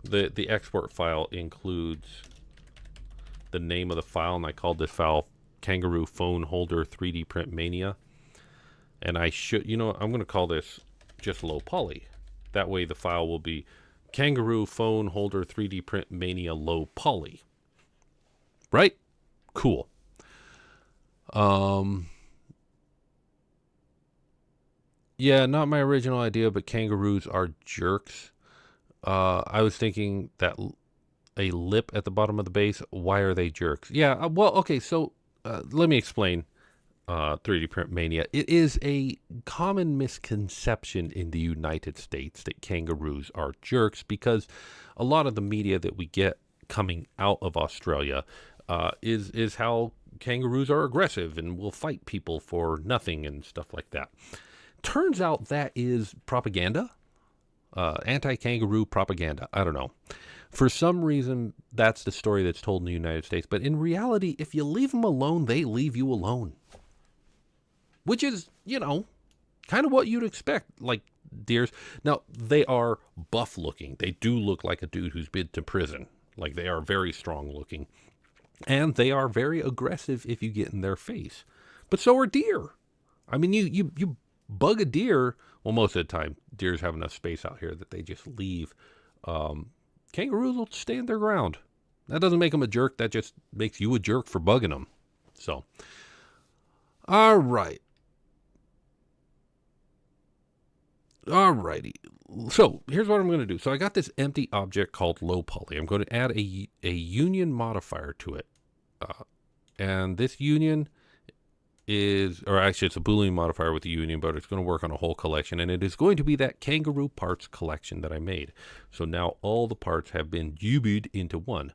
the export file includes the name of the file, and I called this file Kangaroo Phone Holder 3D Print Mania. And I should, I'm going to call this just low poly. That way the file will be Kangaroo Phone Holder 3D Print Mania low poly. right? Cool. Yeah, not my original idea, but kangaroos are jerks. I was thinking that a lip at the bottom of the base, why are they jerks? Yeah, well, okay, so let me explain 3D Print Mania. It is a common misconception in the United States that kangaroos are jerks because a lot of the media that we get coming out of Australia is how kangaroos are aggressive and will fight people for nothing and stuff like that. Turns out that is propaganda, anti-kangaroo propaganda. I don't know. For some reason, that's the story that's told in the United States. But in reality, if you leave them alone, they leave you alone. Which is, kind of what you'd expect, like deers. Now, they are buff looking. They do look like a dude who's been to prison. Like, they are very strong looking. And they are very aggressive if you get in their face. But so are deer. I mean, you bug a deer. Well, most of the time, deers have enough space out here that they just leave. Kangaroos will stand their ground. That doesn't make them a jerk. That just makes you a jerk for bugging them. So, all right. Alrighty. So here's what I'm going to do. So I got this empty object called low poly. I'm going to add a union modifier to it. And this union is, or actually it's a Boolean modifier with a union, but it's going to work on a whole collection. And it is going to be that kangaroo parts collection that I made. So now all the parts have been UB'd into one.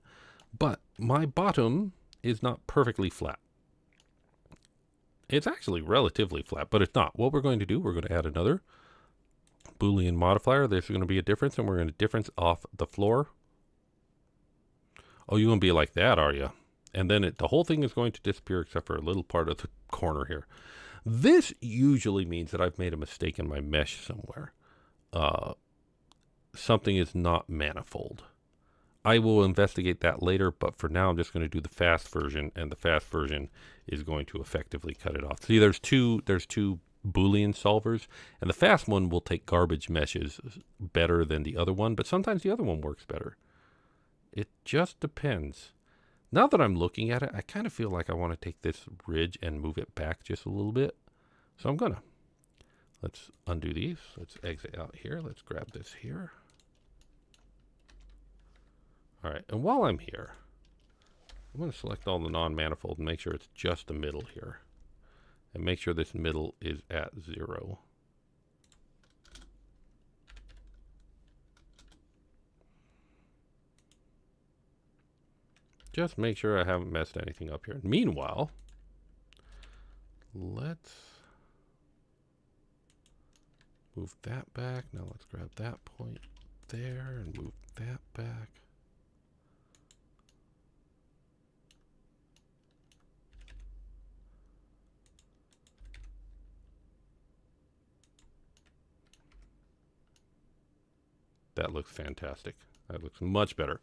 But my bottom is not perfectly flat. It's actually relatively flat, but it's not. What we're going to do, we're going to add another Boolean modifier. There's going to be a difference, and we're going to difference off the floor. Oh, you're going to be like that, are you? And then the whole thing is going to disappear except for a little part of the corner here. This usually means that I've made a mistake in my mesh somewhere. Something is not manifold. I will investigate that later, but for now I'm just going to do the fast version, and the fast version is going to effectively cut it off. See, there's two Boolean solvers, and the fast one will take garbage meshes better than the other one, but sometimes the other one works better. It just depends. Now that I'm looking at it, I kind of feel like I want to take this ridge and move it back just a little bit. So I'm gonna. Let's undo these. Let's exit out here. Let's grab this here. All right, and while I'm here, I'm going to select all the non-manifold and make sure it's just the middle here. And make sure this middle is at 0. Just make sure I haven't messed anything up here. Meanwhile, let's move that back. Now let's grab that point there and move that back. That looks fantastic. That looks much better.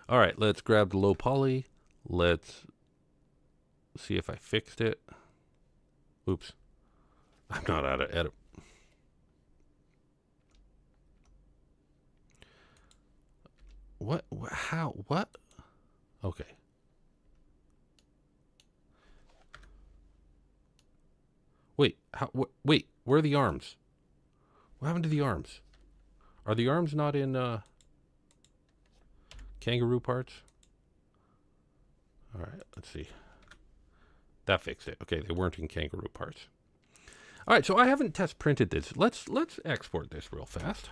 All right, let's grab the low poly. Let's see if I fixed it. Oops. I'm not out of edit. What? How? What? Okay. Wait. How? Wait. Where are the arms? What happened to the arms? Are the arms not in kangaroo parts? All right, let's see. That fixed it. Okay, they weren't in kangaroo parts. All right, so I haven't test printed this. Let's export this real fast.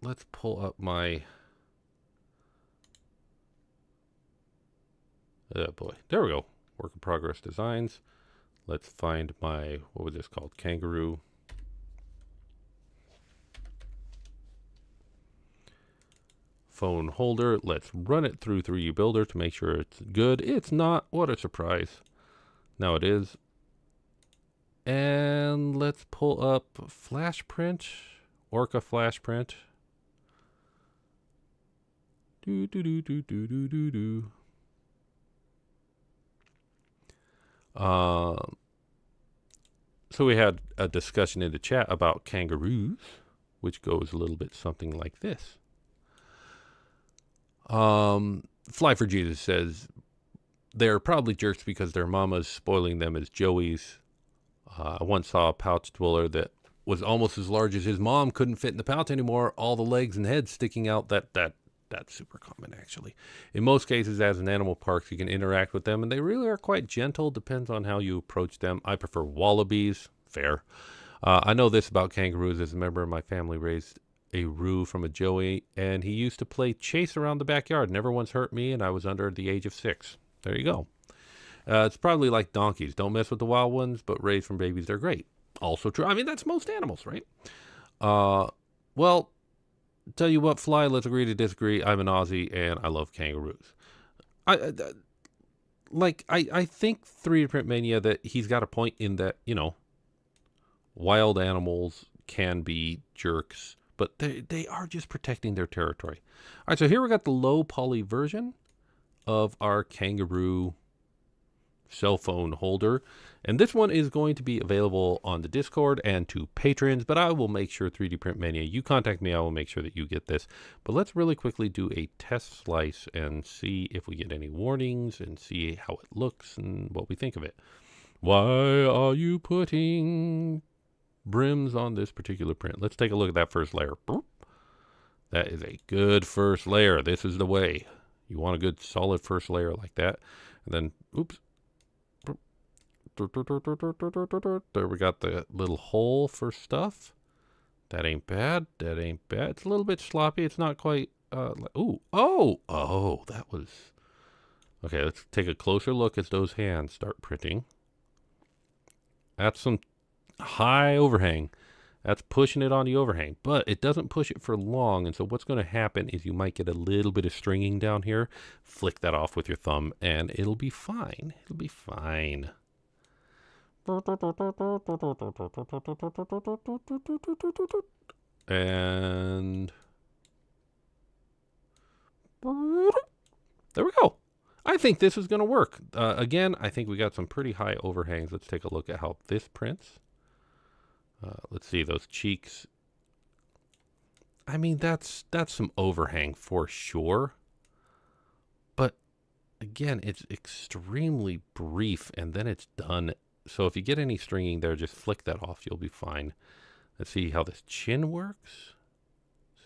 Let's pull up my. Oh boy, there we go. Work in progress designs. Let's find my, what was this called? Kangaroo. Phone holder. Let's run it through 3D Builder to make sure it's good. It's not. What a surprise. Now it is. And let's pull up Flash Print. Orca Flash Print. So we had a discussion in the chat about kangaroos, which goes a little bit something like this. Fly for Jesus says they're probably jerks because their mama's spoiling them as joeys. I once saw a pouch dweller that was almost as large as his mom, couldn't fit in the pouch anymore, all the legs and head sticking out. That's super common, actually. In most cases, as in animal parks, you can interact with them, and they really are quite gentle. Depends on how you approach them. I prefer wallabies. Fair. I know this about kangaroos. As a member of my family raised a roo from a joey, and he used to play chase around the backyard. Never once hurt me, and I was under the age of 6. There you go. It's probably like donkeys. Don't mess with the wild ones, but raised from babies, they're great. Also true. I mean, that's most animals, right? Well, tell you what, Fly, let's agree to disagree. I'm an Aussie, and I love kangaroos. I think 3D Print Mania, that he's got a point in that, wild animals can be jerks, but they are just protecting their territory. All right, so here we got the low poly version of our kangaroo cell phone holder, and this one is going to be available on the Discord and to patrons, but I will make sure, 3D Print Mania, you contact me, I will make sure that you get this. But let's really quickly do a test slice and see if we get any warnings and see how it looks and what we think of it. Why are you putting brims on this particular print? Let's take a look at that first layer. That is a good first layer. This is the way. You want a good solid first layer like that. And then, oops. There we got the little hole for stuff. That ain't bad. That ain't bad. It's a little bit sloppy. It's not quite, that was... Okay, let's take a closer look as those hands start printing. That's some high overhang. That's pushing it on the overhang, but it doesn't push it for long. And so what's going to happen is you might get a little bit of stringing down here. Flick that off with your thumb and it'll be fine. It'll be fine. And there we go. I think this is going to work. Again, I think we got some pretty high overhangs. Let's take a look at how this prints. Let's see those cheeks. I mean, that's some overhang for sure. But again, it's extremely brief and then it's done. So if you get any stringing there, just flick that off. You'll be fine. Let's see how this chin works.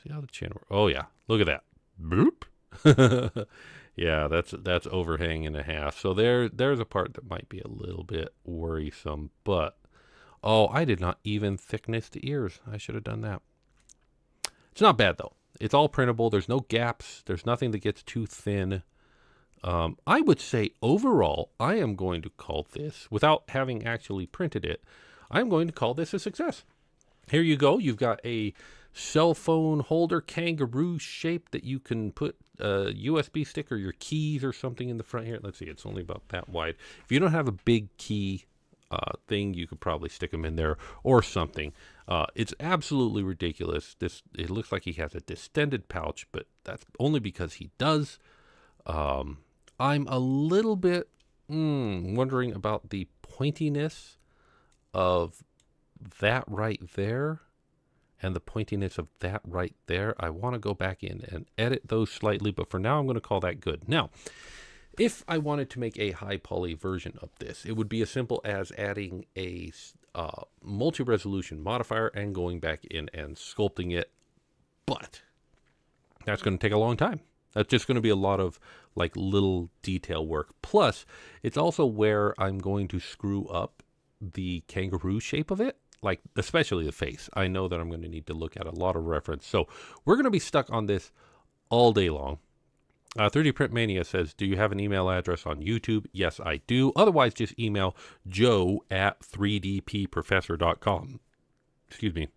See how the chin works. Oh yeah, look at that. Boop. Yeah, that's overhang and a half. So there's a part that might be a little bit worrisome, but oh, I did not even thickness the ears. I should have done that. It's not bad though. It's all printable. There's no gaps. There's nothing that gets too thin. I would say overall, I am going to call this, without having actually printed it, I'm going to call this a success. Here you go. You've got a cell phone holder, kangaroo shape that you can put a USB stick or your keys or something in the front here. Let's see, it's only about that wide. If you don't have a big key thing, you could probably stick them in there or something. It's absolutely ridiculous. It looks like he has a distended pouch, but that's only because he does. I'm a little bit wondering about the pointiness of that right there and the pointiness of that right there. I want to go back in and edit those slightly, but for now I'm going to call that good. Now, if I wanted to make a high poly version of this, it would be as simple as adding a multi-resolution modifier and going back in and sculpting it, but that's going to take a long time. That's just going to be a lot of like little detail work. Plus, it's also where I'm going to screw up the kangaroo shape of it, like especially the face. I know that I'm going to need to look at a lot of reference. So we're going to be stuck on this all day long. 3D Print Mania says, do you have an email address on YouTube? Yes, I do. Otherwise, just email joe@3dpprofessor.com. Excuse me.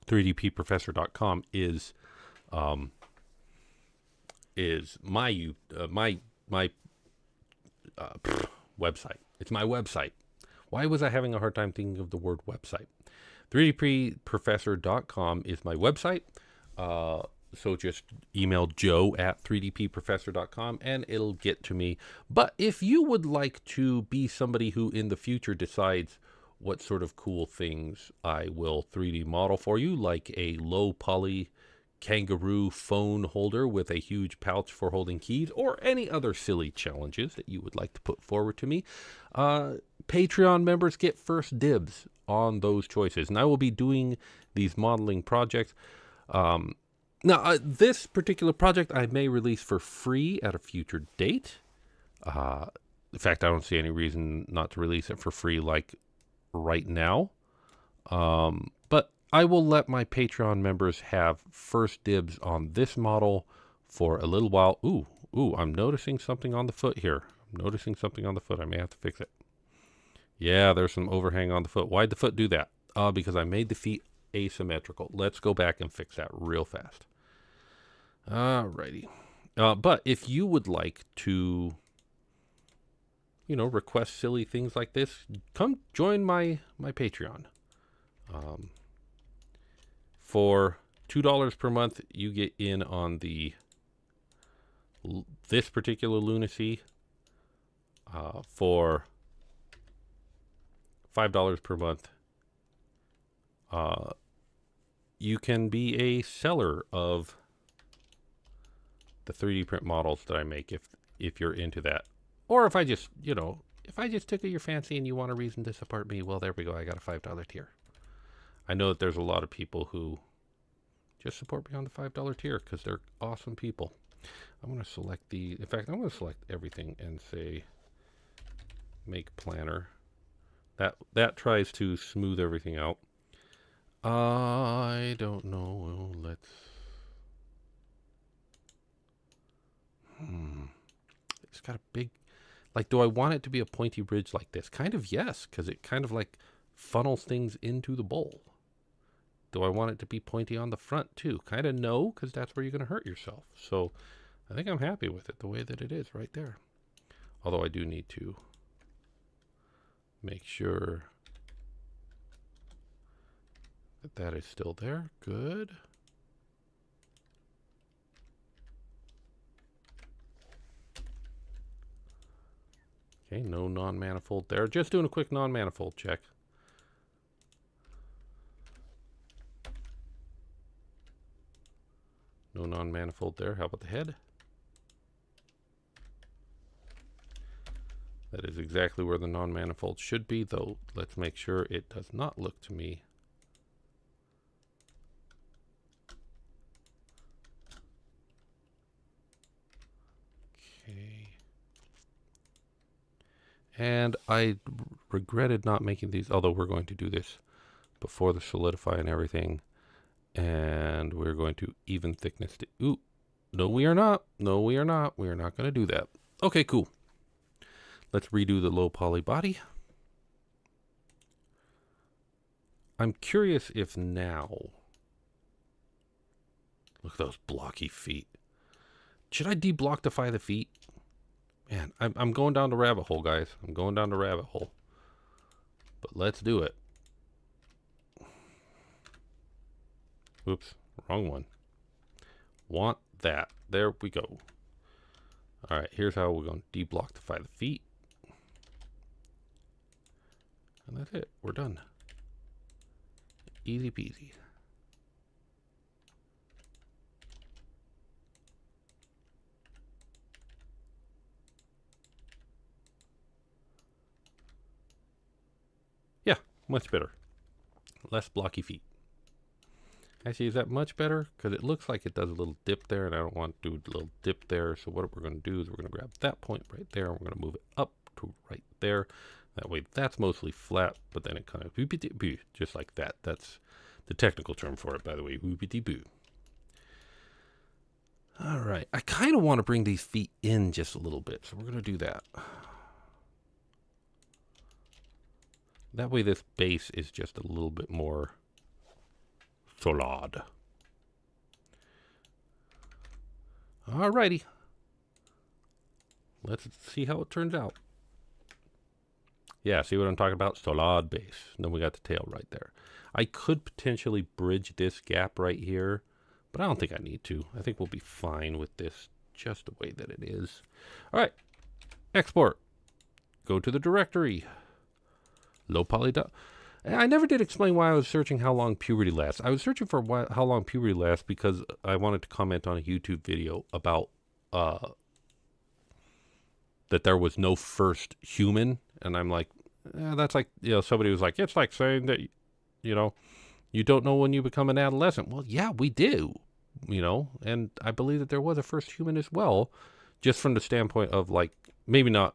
3dpprofessor.com is my website. It's my website. Why was I having a hard time thinking of the word website? 3dpprofessor.com is my website. So just email joe@3dpprofessor.com and it'll get to me. But if you would like to be somebody who in the future decides what sort of cool things I will 3D model for you, like a low poly Kangaroo phone holder with a huge pouch for holding keys, or any other silly challenges that you would like to put forward to me, Patreon members get first dibs on those choices. And I will be doing these modeling projects. Now, this particular project I may release for free at a future date. In fact, I don't see any reason not to release it for free like right now. But I will let my Patreon members have first dibs on this model for a little while. Ooh, I'm noticing something on the foot here. I'm noticing something on the foot. I may have to fix it. Yeah, there's some overhang on the foot. Why'd the foot do that? Because I made the feet asymmetrical. Let's go back and fix that real fast. Alrighty. But if you would like to, request silly things like this, come join my Patreon. For $2 per month, you get in on this particular lunacy. For $5 per month, you can be a seller of the 3D print models that I make if you're into that. Or if I just, if I just tickle your fancy and you want a reason to support me, well, there we go. I got a $5 tier. I know that there's a lot of people who just support me on the $5 tier because they're awesome people. I'm going to select in fact, I'm going to select everything and say make planner. That tries to smooth everything out. I don't know. Let's. It's got a big. Like, do I want it to be a pointy ridge like this? Kind of yes, because it kind of like funnels things into the bowl. Do I want it to be pointy on the front too? Kind of no, because that's where you're going to hurt yourself. So I think I'm happy with it the way that it is right there. Although I do need to make sure that is still there. Good. Okay, no non-manifold there. Just doing a quick non-manifold check. No non-manifold there. How about the head? That is exactly where the non-manifold should be, though let's make sure it does not look to me. Okay. And I regretted not making these, although we're going to do this before the solidify and everything. And we're going to even thickness. Ooh, no, we are not. No, we are not. We are not going to do that. Okay, cool. Let's redo the low poly body. I'm curious if now, look at those blocky feet. Should I deblockify the feet? Man, I'm going down the rabbit hole, guys. I'm going down the rabbit hole. But let's do it. Oops, wrong one. Want that. There we go. All right, here's how we're going to deblockify the feet. And that's it. We're done. Easy peasy. Yeah, much better. Less blocky feet. Actually, is that much better? Because it looks like it does a little dip there, and I don't want to do a little dip there. So what we're going to do is we're going to grab that point right there, and we're going to move it up to right there. That way, that's mostly flat, but then it kind of whoopity-boo, just like that. That's the technical term for it, by the way, whoopity-boo. All right, I kind of want to bring these feet in just a little bit, so we're going to do that. That way, this base is just a little bit more solid. Alrighty. Let's see how it turns out. Yeah, see what I'm talking about? Solid base. And then we got the tail right there. I could potentially bridge this gap right here, but I don't think I need to. I think we'll be fine with this just the way that it is. All right. Export. Go to the directory. Low poly. I never did explain why I was searching how long puberty lasts. I was searching for how long puberty lasts because I wanted to comment on a YouTube video about that there was no first human. And I'm like, that's like, somebody was like, it's like saying that, you don't know when you become an adolescent. Well, yeah, we do, and I believe that there was a first human as well, just from the standpoint of like, maybe not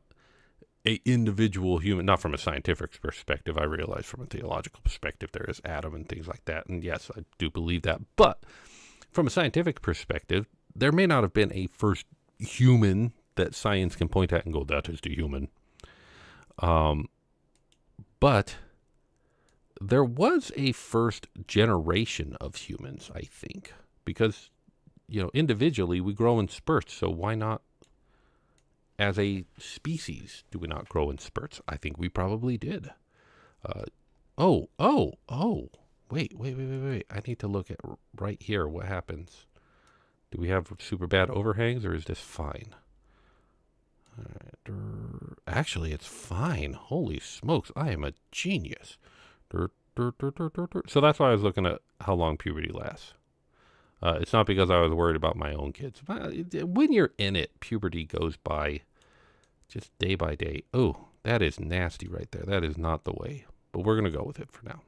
a individual human, not from a scientific perspective. I realize from a theological perspective, there is Adam and things like that. And yes, I do believe that. But from a scientific perspective, there may not have been a first human that science can point at and go, that is the human. But there was a first generation of humans, I think, because, individually we grow in spurts. So why not as a species do we not grow in spurts? I think we probably did. Wait. I need to look at right here. What happens? Do we have super bad overhangs or is this fine? Actually, it's fine. Holy smokes, I am a genius. So that's why I was looking at how long puberty lasts. It's not because I was worried about my own kids. When you're in it, puberty goes by just day by day. Oh, that is nasty right there. That is not the way. But we're going to go with it for now.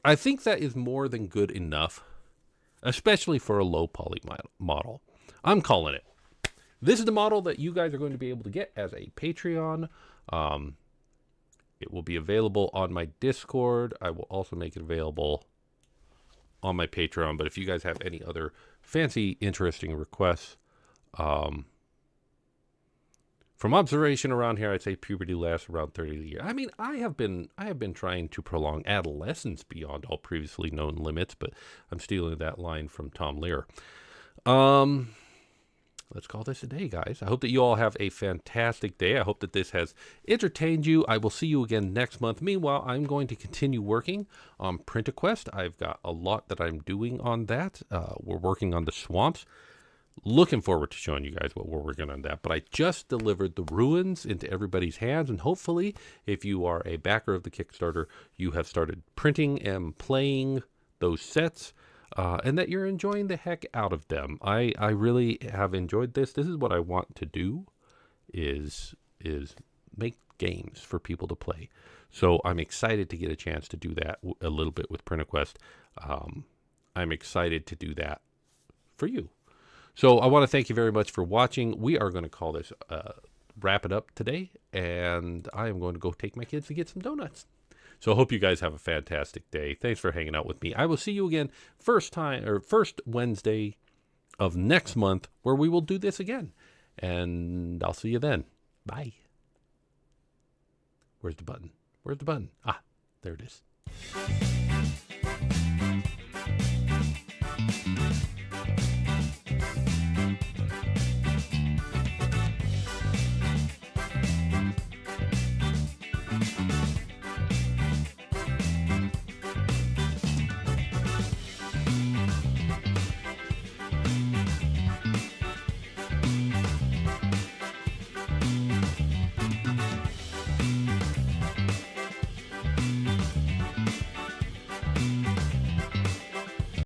I think that is more than good enough, especially for a low poly model. I'm calling it. This is the model that you guys are going to be able to get as a Patreon. It will be available on my Discord. I will also make it available on my Patreon. But if you guys have any other fancy, interesting requests, from observation around here, I'd say puberty lasts around 30 years. I mean, I have been trying to prolong adolescence beyond all previously known limits, but I'm stealing that line from Tom Lear. Let's call this a day, guys. I hope that you all have a fantastic day. I hope that this has entertained you. I will see you again next month. Meanwhile, I'm going to continue working on Print-A-Quest. I've got a lot that I'm doing on that. We're working on the swamps. Looking forward to showing you guys what we're working on that. But I just delivered the ruins into everybody's hands. And hopefully, if you are a backer of the Kickstarter, you have started printing and playing those sets. And that you're enjoying the heck out of them. I really have enjoyed this. This is what I want to do, is make games for people to play. So I'm excited to get a chance to do that a little bit with Print-A-Quest. I'm excited to do that for you. So I want to thank you very much for watching. We are going to call this wrap it up today, and I am going to go take my kids to get some donuts. So I hope you guys have a fantastic day. Thanks for hanging out with me. I will see you again first Wednesday of next month, where we will do this again. And I'll see you then. Bye. Where's the button? Where's the button? Ah, there it is.